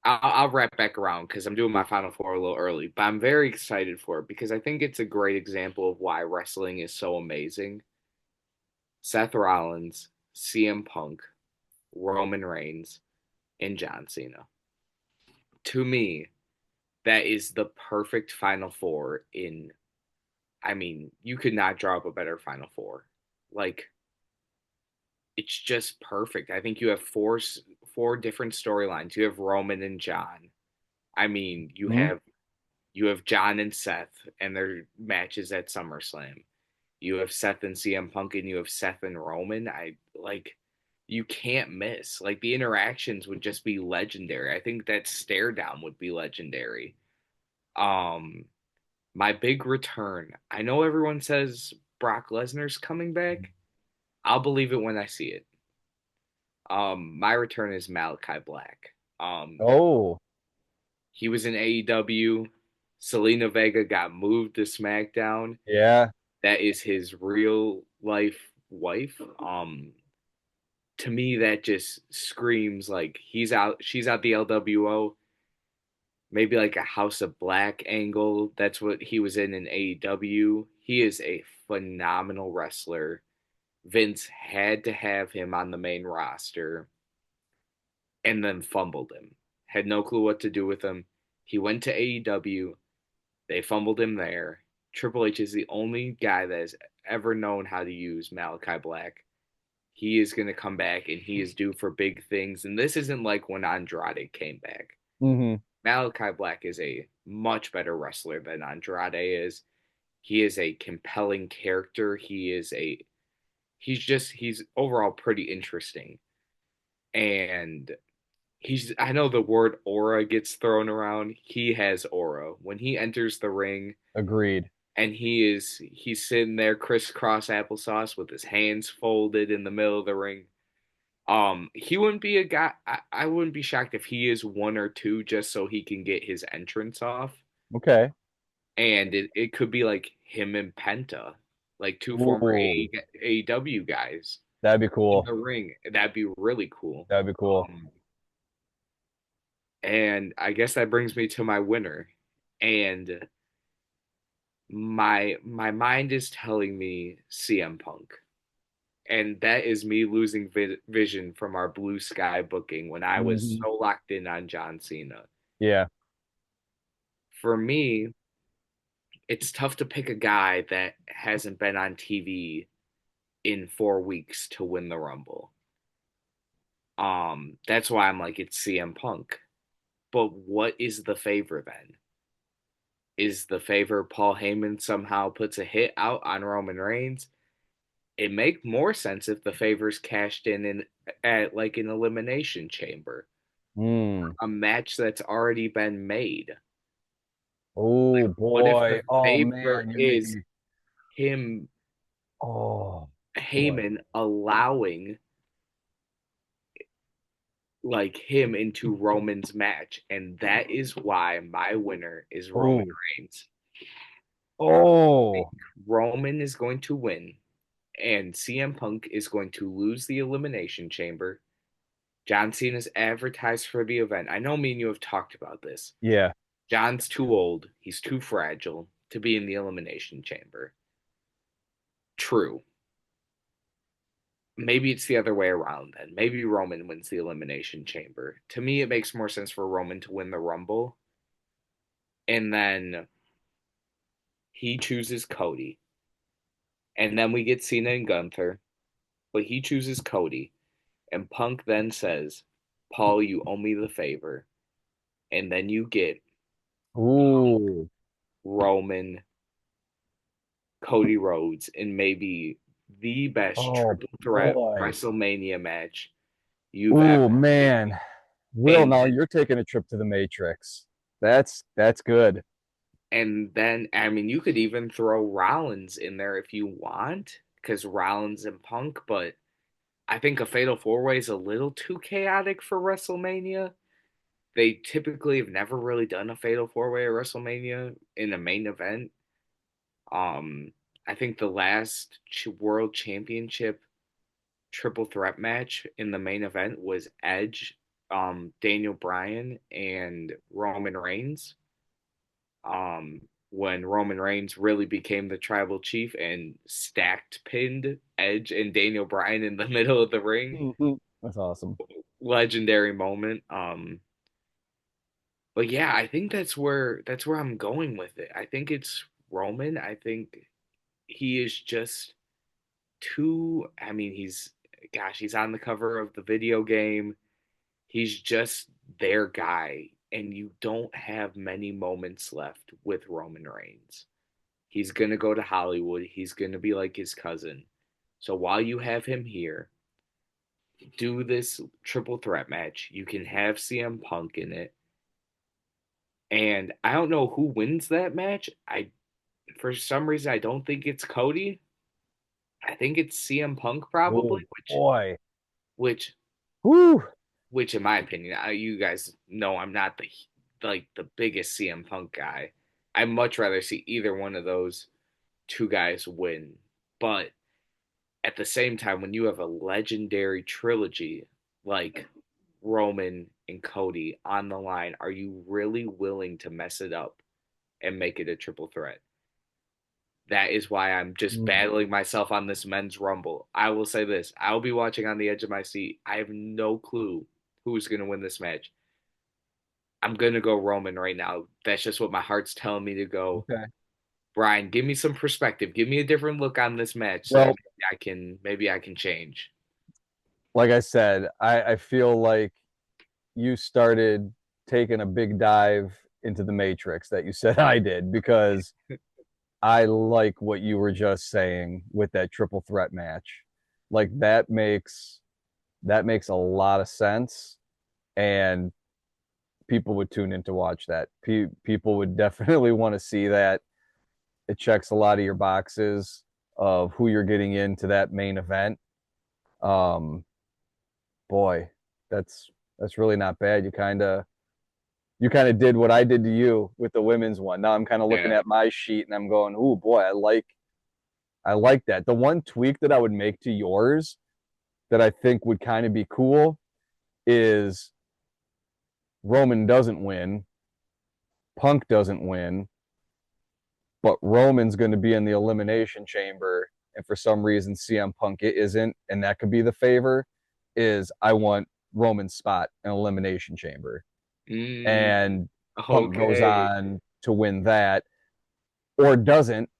I'll wrap back around because I'm doing my final four a little early, but I'm very excited for it because I think it's a great example of why wrestling is so amazing. Seth Rollins, CM Punk, Roman Reigns, and John Cena. To me, that is the perfect final four in I mean, you could not draw up a better final four. Like it's just perfect. I think you have four different storylines. You have Roman and John. I mean, Hmm. you have John and Seth and their matches at SummerSlam. You have Seth and CM Punk and you have Seth and Roman. I like you can't miss. Like the interactions would just be legendary. I think that stare down would be legendary. Um my big return. I know everyone says Brock Lesnar's coming back. I'll believe it when I see it. My return is Malachi Black. Oh, He was in AEW. Selena Vega got moved to SmackDown. yeah, That is his real life wife. To me, that just screams like she's out the LWO. Maybe like a House of Black angle. That's what he was in AEW. He is a phenomenal wrestler. Vince had to have him on the main roster and then fumbled him. Had no clue what to do with him. He went to AEW. They fumbled him there. Triple H is the only guy that has ever known how to use Malachi Black. He is going to come back and he is due for big things. And this isn't like when Andrade came back. hmm, Malachi Black is a much better wrestler than Andrade is. He is a compelling character. He's overall pretty interesting. And I know the word aura gets thrown around. He has aura. When he enters the ring agreed. and he's sitting there crisscross applesauce with his hands folded in the middle of the ring. He wouldn't be a guy. I wouldn't be shocked if he is one or two just so he can get his entrance off. Okay. And it could be like him and Penta, like two former Ooh, AEW guys that'd be in cool. the ring. That'd be really cool. That'd be cool. Um, and I guess that brings me to my winner. And my mind is telling me CM Punk. And that is me losing vision from our blue sky booking when I was Hmm. so locked in on John Cena. Yeah. For me, it's tough to pick a guy that hasn't been on TV in 4 weeks to win the Rumble. That's why I'm like it's CM Punk. But what is the favor then? Is the favor Paul Heyman somehow puts a hit out on Roman Reigns? It make more sense if the favor's cashed in at like an elimination chamber, Mm. a match that's already been made. Oh What if the boy. Oh favor man, you're making is me. him, Oh boy. Heyman allowing like him into Roman's match, and that is why my winner is Roman Oh. Reigns. Oh. Roman is going to win, and CM Punk is going to lose the Elimination Chamber. John Cena's advertised for the event. I know me and you have talked about this. Yeah. John's too old. He's too fragile to be in the Elimination Chamber. True. Maybe it's the other way around then. Maybe Roman wins the Elimination Chamber. To me, it makes more sense for Roman to win the Rumble. And then he chooses Cody. And then we get Cena and Gunther. But he chooses Cody. And Punk then says, Paul, you owe me the favor. And then you get Ooh. Roman, Cody Rhodes, and maybe the best Oh triple threat boy. WrestleMania match you've ever Oh seen. man. Will, And now you're taking a trip to the Matrix. That's good. then I mean you could even throw Rollins in there if you want, because Rollins and Punk, but I think a fatal four way is a little too chaotic for WrestleMania. They typically have never really done a fatal four way at WrestleMania in a main event. Um, I think the last World Championship triple threat match in the main event was Edge, Daniel Bryan, and Roman Reigns. When Roman Reigns really became the tribal chief and stacked pinned Edge and Daniel Bryan in the middle of the ring. Mhm. That's awesome. Legendary moment. But yeah, I think that's where I'm going with it. I think it's Roman. I think he is just too. I mean, he's on the cover of the video game. He's just their guy, and you don't have many moments left with Roman Reigns. He's gonna go to Hollywood. He's gonna be like his cousin. So while you have him here, do this triple threat match. You can have CM Punk in it. And I don't know who wins that match. I For some reason I don't think it's Cody. I think it's CM Punk Oh probably, boy. which Whew. which in my opinion, you guys know I'm not the biggest CM Punk guy. I'd much rather see either one of those two guys win. But at the same time, when you have a legendary trilogy like Roman and Cody on the line, are you really willing to mess it up and make it a triple threat? That is why I'm just Mm. battling myself on this men's rumble. I will say this: I'll be watching on the edge of my seat. I have no clue who's going to win this match. I'm going to go Roman right now. That's just what my heart's telling me to go. Okay. Brian, give me some perspective. Give me a different look on this match so that Well, maybe I can change. like I said, I feel like you started taking a big dive into the Matrix that you said I did because I like what you were just saying with that triple threat match. Like that makes a lot of sense, and people would tune in to watch that. People would definitely want to see that. It checks a lot of your boxes of who you're getting into that main event. Um, boy, that's really not bad. You kind of did what I did to you with the women's one. Now I'm kind of looking Yeah. at my sheet and I'm going, "Ooh, boy, I like that." The one tweak that I would make to yours that I think would kind of be cool is Roman doesn't win, Punk doesn't win, but Roman's going to be in the elimination chamber, and for some reason CM Punk it isn't, and that could be the favor. Is I want Roman's spot in elimination chamber, Mm, and Punk goes okay. on to win that, or doesn't,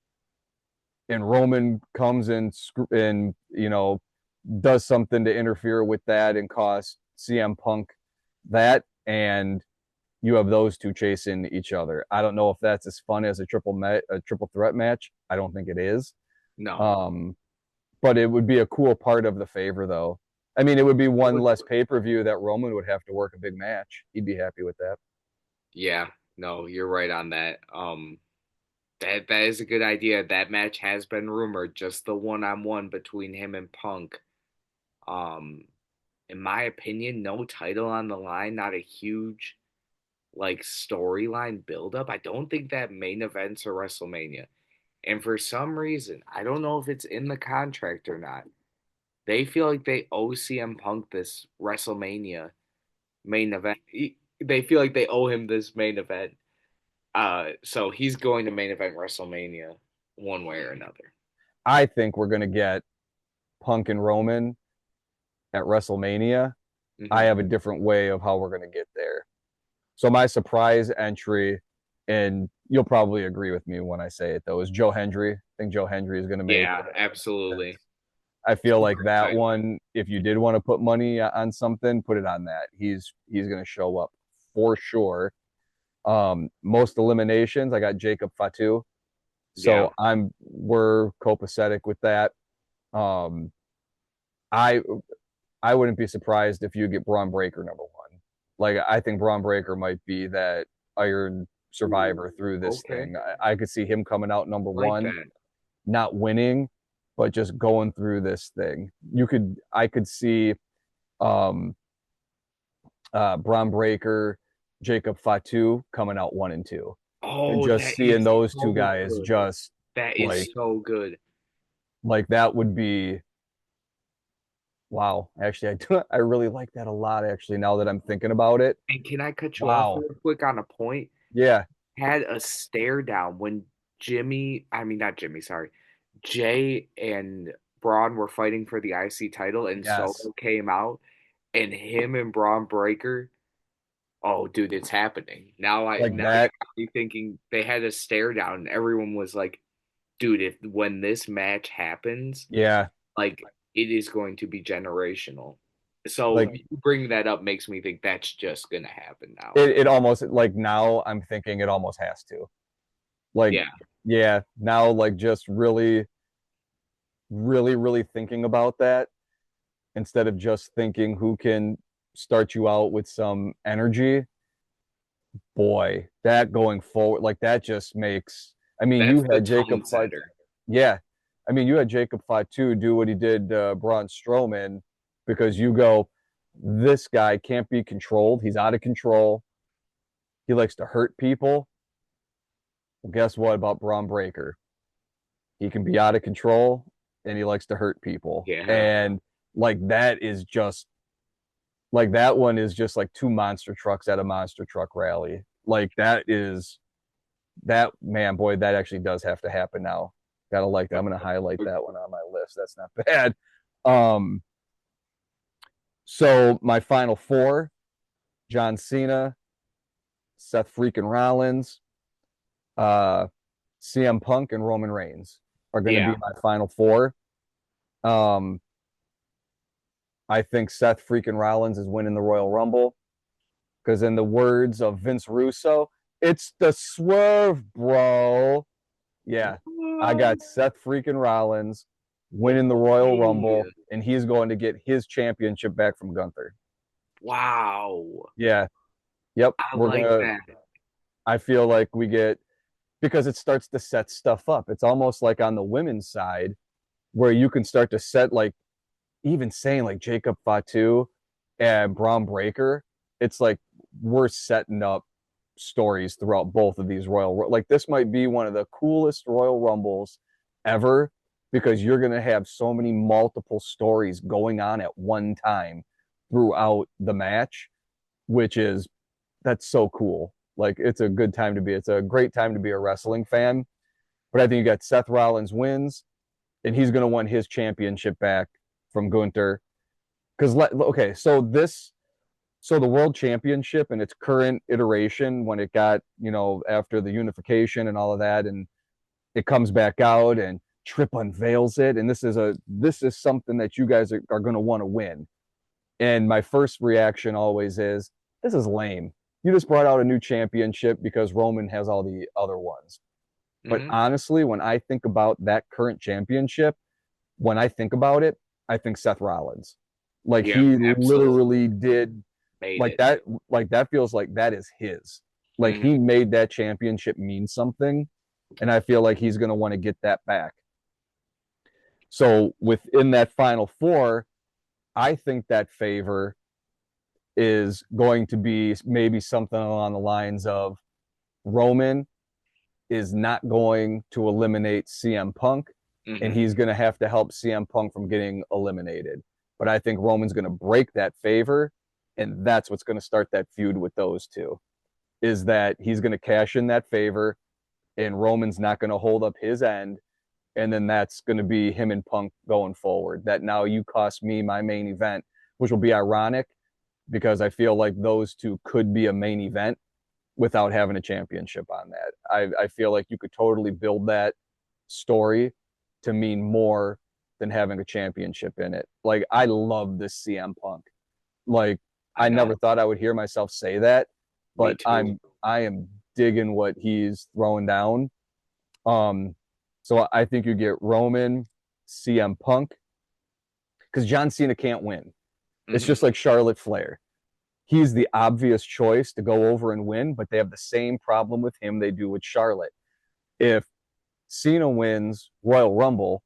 and Roman comes and does something to interfere with that and cost CM Punk that, and you have those two chasing each other. I don't know if that's as fun as a triple threat match. I don't think it is. No. Um, but it would be a cool part of the favor, though. I mean, it would be one less pay per view that Roman would have to work a big match. He'd be happy with that. Yeah. No, you're right on that. That is a good idea. That match has been rumored, just the one-on-one between him and Punk. Um, in my opinion, no title on the line, not a huge like storyline buildup. I don't think that main events or WrestleMania. And for some reason, I don't know if it's in the contract or not. They feel like they owe CM Punk this WrestleMania main event. They feel like they owe him this main event. So he's going to main event WrestleMania one way or another. I think we're going to get Punk and Roman at WrestleMania. I Hmm. have a different way of how we're going to get there. So my surprise entry, and you'll probably agree with me when I say it though, is Joe Hendry. I think Joe Hendry is going to make Yeah, it. absolutely. I feel like Super that excited. one, if you did want to put money on something, put it on that. He's going to show up for sure. Most eliminations, I got Jacob Fatu, Yeah. so we're copacetic with that. Um, I I wouldn't be surprised if you get Braun Breaker number one. Like I think Braun Breaker might be that Iron Survivor Ooh, through this okay. thing. I could see him coming out number Like one, that. not winning, but just going through this thing. I could see um, Braun Breaker, Jacob Fatu coming out 1 and 2, and Oh, just that seeing is those two so guys good. just That like is so good. that would be wow. Actually, I really like that a lot. Actually, now that I'm thinking about it, And can I cut you off wow. real quick on a point? Yeah. Had a stare down when I mean not Jimmy, sorry, Jay and Braun were fighting for the IC title and Yes. Solo came out and him and Braun Breaker. Oh, dude, it's happening. Like Now you that. got me thinking they had a stare down and everyone was like, dude, if when this match happens, Yeah. like it is going to be generational. So Like you bringing that up makes me think that's just gonna happen now. it almost like now I'm thinking it almost has to. Like, Yeah, yeah, now like just really, really, really thinking about that instead of just thinking who can start you out with some energy. Boy, that going forward, like that just makes I mean, that's you the had Jacob tone fight. setter. Yeah. I mean, you had Jacob Fatu do what he did Braun Strowman because you go, this guy can't be controlled. He's out of control. He likes to hurt people. Well, guess what about Braun Breaker? He can be out of control and he likes to hurt people. Yeah. And like that is just like that one is just like two monster trucks at a monster truck rally. Like that is that man, boy, that actually does have to happen now. Gotta like that. I'm gonna highlight that one on my list. That's not bad. Um, so my final four: John Cena, Seth freaking Rollins, uh, CM Punk, and Roman Reigns are gonna be Yeah. my final four. Um, I think Seth freaking Rollins is winning the Royal Rumble because, in the words of Vince Russo, it's the swerve, bro. Yeah, I got Seth freaking Rollins winning the Royal Hey. Rumble, and he's going to get his championship back from Gunther. Wow. Yeah, yep. I We're like gonna. that. I feel like we get because it starts to set stuff up. It's almost like on the women's side where you can start to set like even saying like Jacob Fatu and Braun Breaker. It's like we're setting up stories throughout both of these like this might be one of the coolest Royal Rumbles ever because you're going to have so many multiple stories going on at one time throughout the match, which is that's so cool. Like it's a good time to be. It's a great time to be a wrestling fan. But I think you got Seth Rollins wins, and he's going to win his championship back from Gunther. Because okay, so the world championship in its current iteration, when it got after the unification and all of that, and it comes back out and Trip unveils it, and this is something that you guys are going to want to win. And my first reaction always is, this is lame. You just brought out a new championship because Roman has all the other ones. But Hmm. honestly, when I think about that current championship, when I think about it, I think Seth Rollins. Like Yeah, he absolutely. literally did Made like it. that like that feels like that is his. Like Hmm. he made that championship mean something, and I feel like he's going to want to get that back. So within that final four, I think that favor is going to be maybe something along the lines of Roman is not going to eliminate CM Punk, and Hmm. he's going to have to help CM Punk from getting eliminated. But I think Roman's going to break that favor, and that's what's going to start that feud with those two. Is that he's going to cash in that favor, and Roman's not going to hold up his end, and then that's going to be him and Punk going forward. That now you cost me my main event, which will be ironic because I feel like those two could be a main event without having a championship on that. I feel like you could totally build that story to mean more than having a championship in it. Like I love this CM Punk. Like I I know. never thought I would hear myself say that, Me but too. I am digging what he's throwing down. Um, so I think you get Roman, CM Punk, because John Cena can't win. It's Hmm. just like Charlotte Flair. He's the obvious choice to go over and win, but they have the same problem with him they do with Charlotte. If Cena wins Royal Rumble,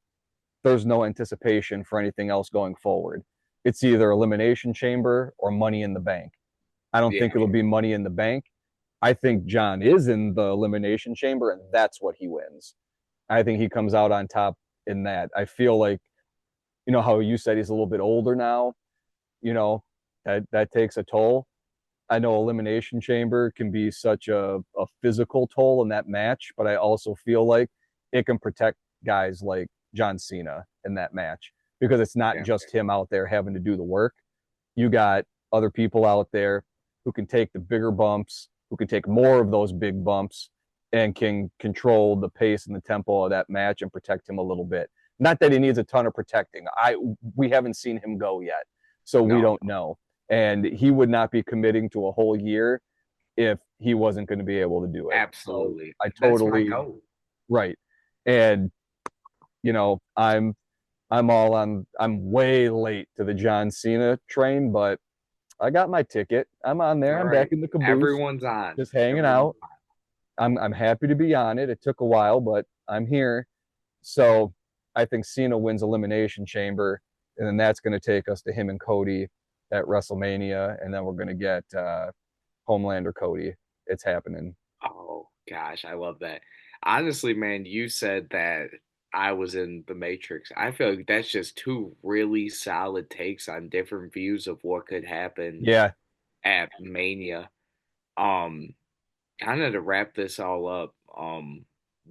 there's no anticipation for anything else going forward. It's either Elimination Chamber or Money in the Bank. I don't Yeah. think it'll be Money in the Bank. I think John is in the Elimination Chamber, and that's what he wins. I think he comes out on top in that. I feel like, how you said he's a little bit older now, you know, that takes a toll. I know Elimination Chamber can be such a physical toll in that match, but I also feel like it can protect guys like John Cena in that match because it's not Yeah. just him out there having to do the work. You got other people out there who can take the bigger bumps, who can take more of those big bumps and can control the pace and the tempo of that match and protect him a little bit. Not that he needs a ton of protecting. We haven't seen him go yet, so we No. don't know. And he would not be committing to a whole year if he wasn't going to be able to do it. So Absolutely. I That's my totally goal. right. And I'm all on. I'm way late to the John Cena train, but I got my ticket. I'm on there. All I'm back right. in the caboose, Everyone's on. just hanging Everyone's out. I'm happy to be on it. It took a while, but I'm here. So I think Cena wins Elimination Chamber, and then that's going to take us to him and Cody at WrestleMania, and then we're going to get Homelander Cody. It's happening. Oh gosh, I love that. Honestly, man, you said that I was in the Matrix. I feel like that's just two really solid takes on different views of what could happen Yeah, at Mania. Um, Kind of to wrap this all up,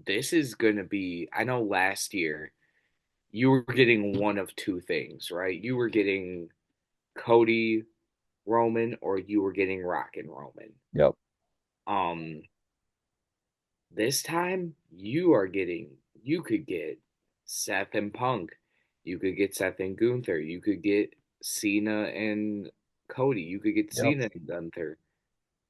this is gonna be, I know last year you were getting one of two things, right? You were getting Cody Roman or you were getting Rock and Roman. yep. Um, this time you could get Seth and Punk. You could get Seth and Gunther. You could get Cena and Cody. You could get Yep. Cena and Gunther.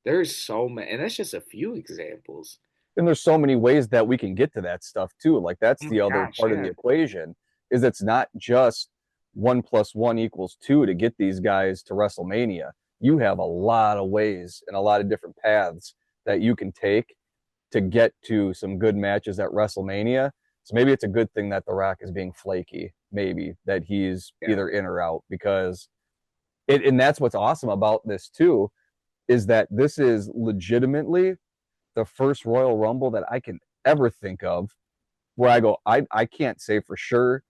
There's so many, and that's just a few examples. And there's so many ways that we can get to that stuff too. Like that's Oh the my other gosh, part of the yeah. equation is it's not just 1 + 1 = 2 to get these guys to WrestleMania. You have a lot of ways and a lot of different paths that you can take to get to some good matches at WrestleMania. So maybe it's a good thing that The Rock is being flaky, maybe that he's Yeah. either in or out because and that's what's awesome about this too, is that this is legitimately the first Royal Rumble that I can ever think of where I go, I can't say for sure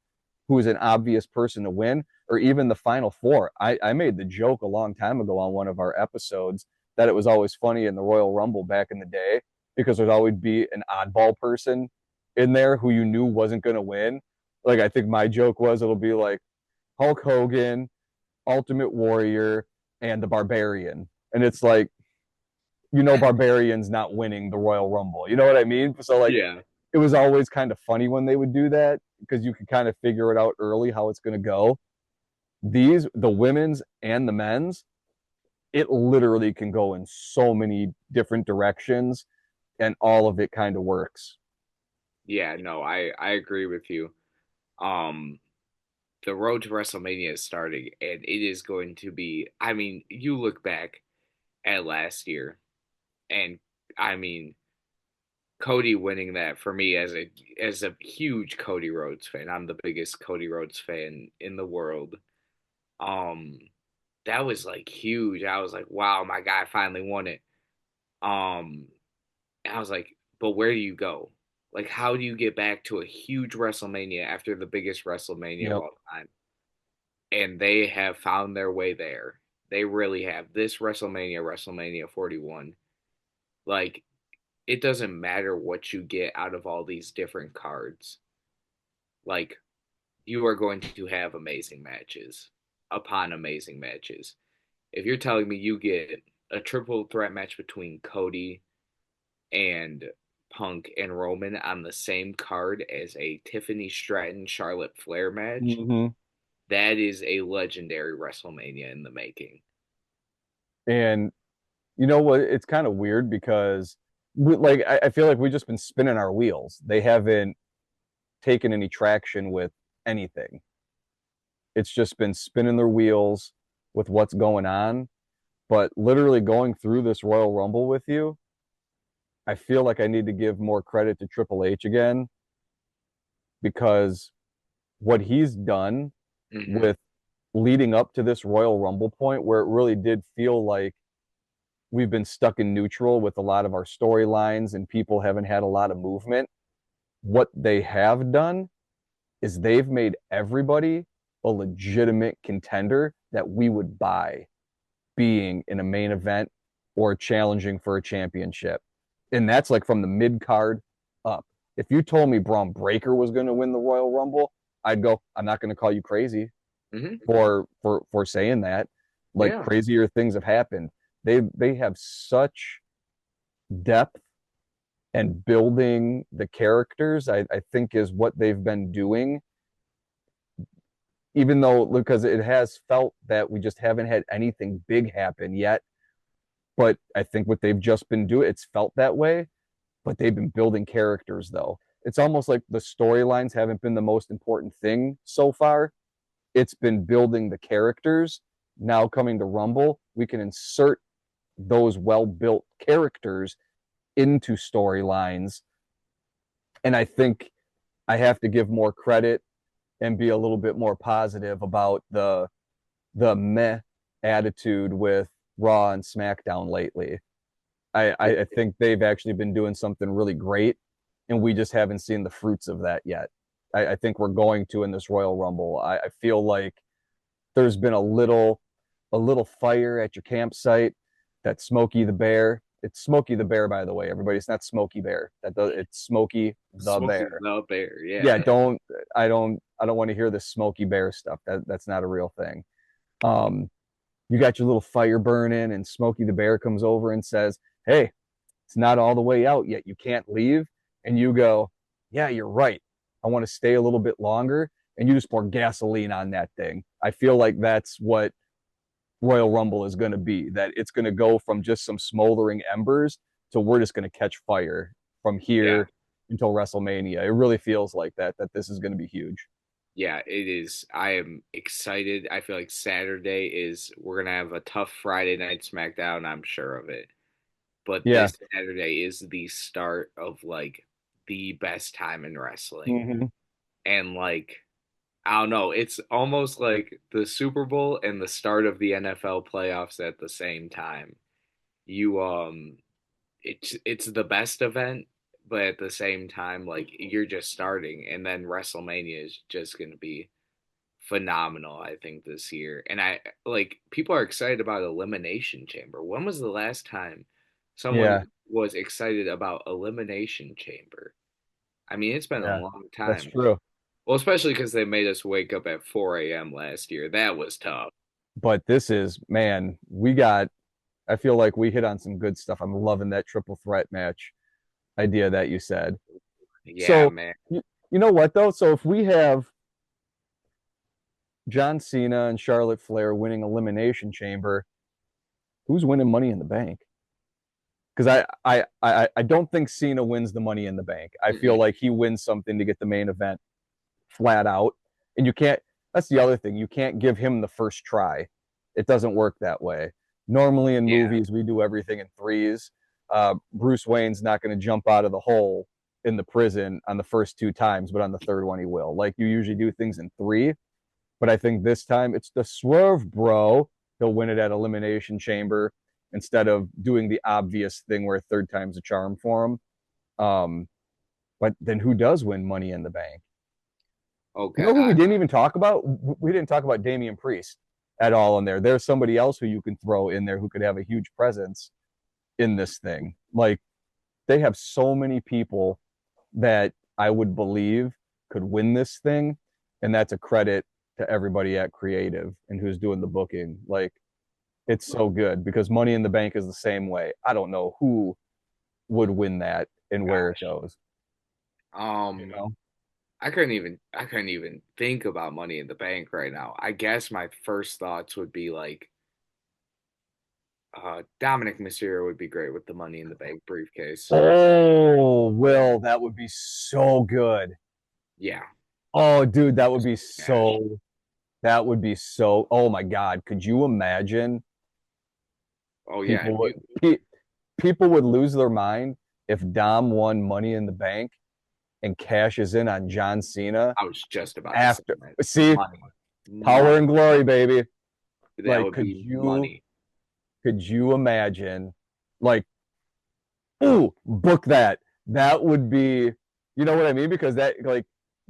who is an obvious person to win, or even the final four. I made the joke a long time ago on one of our episodes that it was always funny in the Royal Rumble back in the day because there'd always be an oddball person in there who you knew wasn't going to win. Like, I think my joke was it'll be like Hulk Hogan, Ultimate Warrior, and the Barbarian. And it's like, Barbarian's not winning the Royal Rumble. You know what I mean? So, like, Yeah. it was always kind of funny when they would do that because you could kind of figure it out early how it's going to go. The women's and the men's, it literally can go in so many different directions and all of it kind of works. Yeah, no, I agree with you. Um, the road to WrestleMania is starting, and it is going to be. I mean, you look back at last year, and I mean, Cody winning that for me as a huge Cody Rhodes fan. I'm the biggest Cody Rhodes fan in the world. Um, that was like huge. I was like, wow, my guy finally won it. Um, and I was like, but where do you go? Like, how do you get back to a huge WrestleMania after the biggest WrestleMania of Yep. all time? And they have found their way there. They really have. This WrestleMania, WrestleMania 41, like, it doesn't matter what you get out of all these different cards. Like, you are going to have amazing matches upon amazing matches. If you're telling me you get a triple threat match between Cody and Punk and Roman on the same card as a Tiffany Stratton Charlotte Flair match, Mm-hmm. that is a legendary WrestleMania in the making. And you know what? It's kind of weird because I feel like we've just been spinning our wheels. They haven't taken any traction with anything. It's just been spinning their wheels with what's going on. But literally going through this Royal Rumble with you, I feel like I need to give more credit to Triple H again because what he's done Hmm. with leading up to this Royal Rumble point where it really did feel like we've been stuck in neutral with a lot of our storylines and people haven't had a lot of movement. What they have done is they've made everybody a legitimate contender that we would buy being in a main event or challenging for a championship. And that's like from the mid card up. If you told me Braun Breaker was going to win the Royal Rumble, I'd go, I'm not going to call you crazy Hmm. for saying that. Like Yeah. crazier things have happened. They have such depth and building the characters, I think is what they've been doing, even though because it has felt that we just haven't had anything big happen yet. But I think what they've just been doing, it's felt that way, but they've been building characters though. It's almost like the storylines haven't been the most important thing so far. It's been building the characters. Now coming to Rumble, we can insert those well-built characters into storylines. And I think I have to give more credit and be a little bit more positive about the meh attitude with Raw and SmackDown lately. I think they've actually been doing something really great, and we just haven't seen the fruits of that yet. I think we're going to in this Royal Rumble. I feel like there's been a little fire at your campsite. That Smokey the Bear. It's Smokey the Bear, by the way. Everybody, it's not Smokey Bear. It's Smokey the Smokey Bear. the Bear, Yeah, yeah. I don't want to hear this Smokey Bear stuff. That's not a real thing. Um, you got your little fire burning, and Smokey the Bear comes over and says, "Hey, it's not all the way out yet. You can't leave." And you go, "Yeah, you're right. I want to stay a little bit longer." And you just pour gasoline on that thing. I feel like that's what Royal Rumble is going to be. That it's going to go from just some smoldering embers to we're just going to catch fire from Yeah. here until WrestleMania. It really feels like that this is going to be huge. Yeah, it is. I am excited. I feel like Saturday is we're gonna have a tough Friday night SmackDown, I'm sure of it. But Yeah. this Saturday is the start of like the best time in wrestling. Hmm. And like I don't know, it's almost like the Super Bowl and the start of the NFL playoffs at the same time. You it's the best event, but at the same time like you're just starting and then WrestleMania is just going to be phenomenal, I think, this year. And I like people are excited about Elimination Chamber. When was the last time someone Yeah. was excited about Elimination Chamber? I mean, it's been a Yeah. long That's time. true. Well, especially because they made us wake up at 4 a.m. last year. That was tough. But this is, man, I feel like we hit on some good stuff. I'm loving that triple threat match idea that you said. Yeah, So, man. you know what, though? So, if we have John Cena and Charlotte Flair winning Elimination Chamber, who's winning Money in the Bank? Because I don't think Cena wins the Money in the Bank. I feel Mm-mm. like he wins something to get the main event flat out. And you can't, that's the other thing. You can't give him the first try. It doesn't work that way. Normally in Yeah, movies, we do everything in threes. Bruce Wayne's not going to jump out of the hole in the prison on the first two times, but on the third one, he will. Like you usually do things in three. But I think this time it's the swerve, bro. He'll win it at Elimination Chamber instead of doing the obvious thing where third time's a charm for him. Um, but then who does win Money in the Bank? You okay. know who we didn't even talk about? We didn't talk about Damian Priest at all in there. There's somebody else who you can throw in there who could have a huge presence in this thing. Like they have so many people that I would believe could win this thing, and that's a credit to everybody at Creative and who's doing the booking. Like it's so good because Money in the Bank is the same way. I don't know who would win that and where it Gosh. goes. You Um, know? I couldn't even think about Money in the Bank right now. I guess my first thoughts would be like Dominic Mysterio would be great with the Money in the Bank briefcase. Oh, Will, that would be so good. Yeah, Oh, dude, that would just be cash. so. That would be so. Oh my God, could you imagine? Oh yeah, People would pe- people would lose their mind if Dom won Money in the Bank and cashes in on John Cena I was just about to say after. that. See, Money, power money. and glory, baby. That Like, would could be you money. could you imagine? Like, ooh, book that. That would be, you know what I mean? Because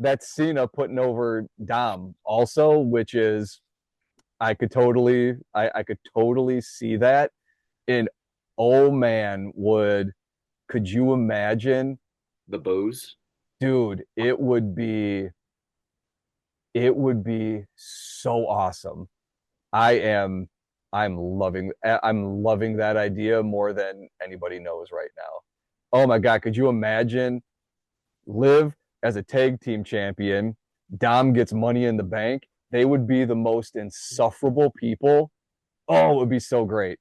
that's Cena putting over Dom also, which is I could totally see that. And oh man, could you imagine, The booze. dude? It would be so awesome. I am I'm loving that idea more than anybody knows right now. Oh my God, could you imagine Liv as a tag team champion? Dom gets Money in the Bank. They would be the most insufferable people. Oh, it would be so great.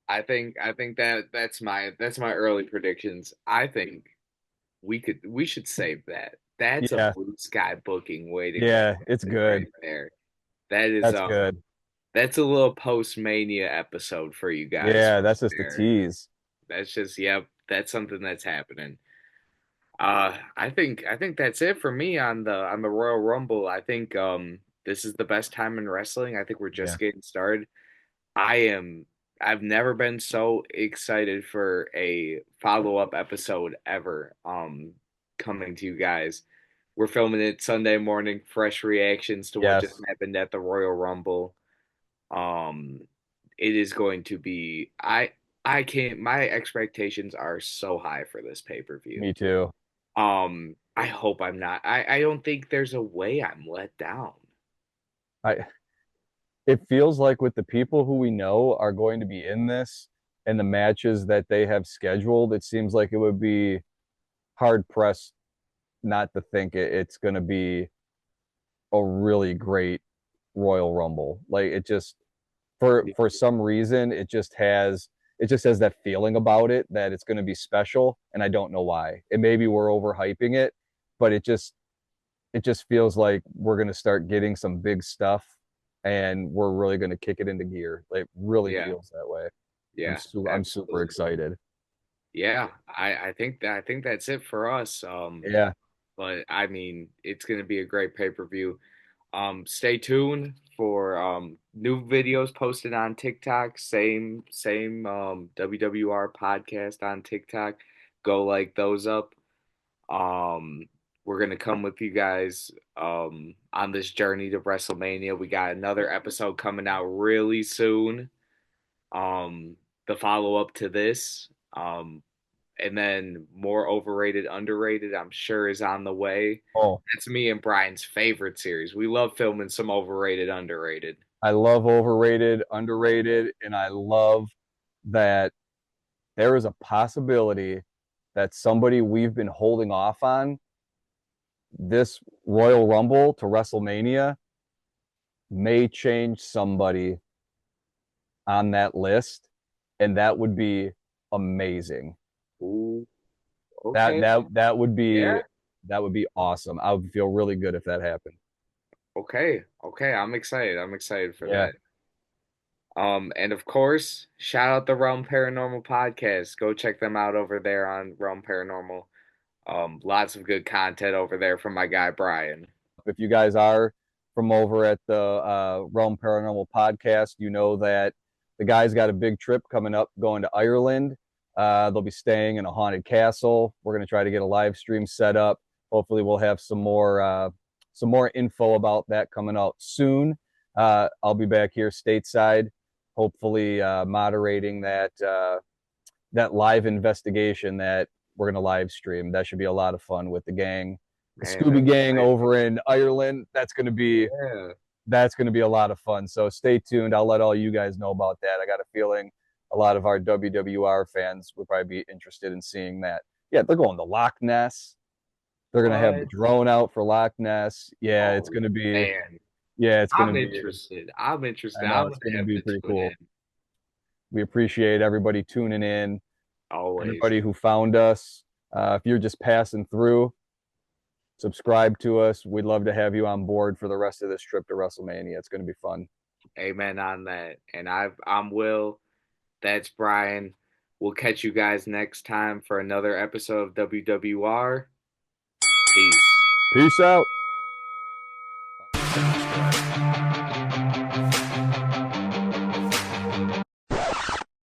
I think that's my early predictions. I think we should save that. That's a Yeah, blue sky booking waiting to yeah, it's happen right good. there. That is That's good. that's a little post mania episode for you guys Yeah, right that's just the there. tease. That's just, yep, that's something that's happening. I think that's it for me on the Royal Rumble. I think this is the best time in wrestling. I think we're Yeah. just getting started. I am I've never been so excited for a follow-up episode ever coming to you guys. We're filming it Sunday morning, fresh reactions to what just Yes. happened at the Royal Rumble. Um it is going to be I can't my expectations are so high for this pay-per-view. Me too. I hope I'm not. I don't think there's a way I'm let down. I it feels like with the people who we know are going to be in this and the matches that they have scheduled, it seems like it would be hard pressed not to think it's going to be a really great Royal Rumble. Like it just for some reason it just has that feeling about it that it's going to be special, and I don't know why. It maybe we're overhyping it, but it just feels like we're going to start getting some big stuff, and we're really going to kick it into gear. It really Yeah, feels that way. yeah, I'm super absolutely. excited. Yeah, I think that's it for us. Yeah. But I mean, it's gonna be a great pay-per-view. Stay tuned for new videos posted on TikTok. Same WWR podcast on TikTok. Go like those up. Um, we're gonna come with you guys on this journey to WrestleMania. We got another episode coming out really soon. Um, the follow up to this. And then more overrated, underrated, I'm sure is on the way. Oh, That's me and Brian's favorite series. We love filming some overrated, underrated. I love overrated, underrated, and I love that there is a possibility that somebody we've been holding off on this Royal Rumble to WrestleMania may change somebody on that list, and that would be amazing. Ooh, That okay. that Yeah. that would be awesome. I would feel really good if that happened. Okay. Okay. I'm excited. I'm excited for Yeah. that. And of course, shout out the Realm Paranormal podcast. Go check them out over there on Realm Paranormal. Lots of good content over there from my guy Brian. If you guys are from over at the Realm Paranormal podcast, you know that the guys got a big trip coming up going to Ireland. They'll be staying in a haunted castle. We're going to try to get a live stream set up. Hopefully, we'll have some more info about that coming out soon. I'll be back here stateside, hopefully moderating that live investigation that we're going to live stream. That should be a lot of fun with the gang, the Man, Scooby that's Gang exciting. over in Ireland. Yeah. That's going to be a lot of fun. So stay tuned. I'll let all you guys know about that. I got a feeling a lot of our WWR fans would probably be interested in seeing that. Yeah, they're going to Loch Ness. They're going to have the What? drone out for Loch Ness. Oh man. Yeah, it's going to I'm be, interested. I'm I interested. know I'm it's going gonna to have be to pretty tune cool. in We appreciate everybody tuning in, always. everybody who found us. If you're just passing through, subscribe to us. We'd love to have you on board for the rest of this trip to WrestleMania. It's going to be fun. Amen on that. And I'm Will. That's Brian. We'll catch you guys next time for another episode of WWR. Peace. Peace out.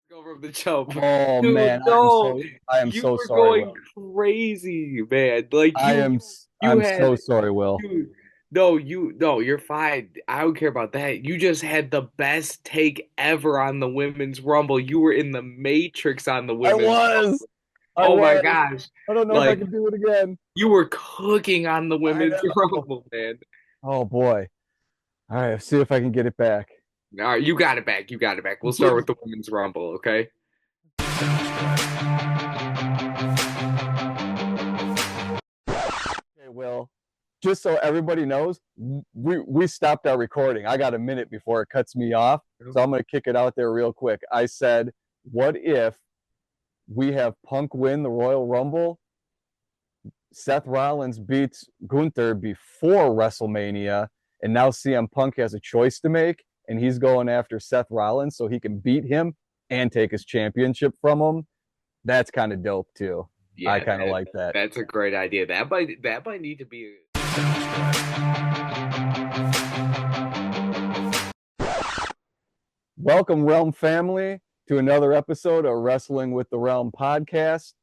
Go from the jump. Oh Dude, man, no. I am You so were sorry, going Will. crazy, man. Like you I'm had so sorry, Will. dude. No, you're fine. I don't care about that. You just had the best take ever on the women's rumble. You were in the Matrix on the I women's was. rumble. I Oh my was. gosh. I don't know if I Like can do it again. you were cooking on the I women's know. rumble, man. Oh boy. All right, see if I can get it back. All right, you got it back. You got it back. We'll start with the women's rumble, okay? Okay, Will. Just so everybody knows, we stopped our recording. I got a minute before it cuts me off, so I'm going to kick it out there real quick. I said, what if we have Punk win the Royal Rumble? Seth Rollins beats Gunther before WrestleMania, and now CM Punk has a choice to make, and he's going after Seth Rollins so he can beat him and take his championship from him. That's kind of dope too. I Yeah, kind of like that. that's a great idea. That might need to be. Welcome, Realm family, to another episode of Wrestling with the Realm podcast.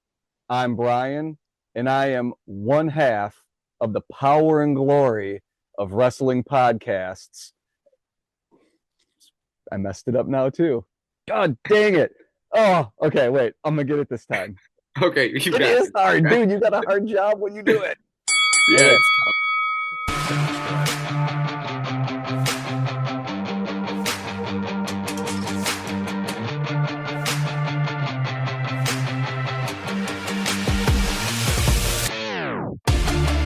I'm Brian, and I am one half of the power and glory of wrestling podcasts. I messed it up now, too. God dang it. Oh, okay, wait. I'm going to get it this time. Okay, you It got is it. hard, dude. You got a hard job when you do it. Yeah, Okay. it's tough.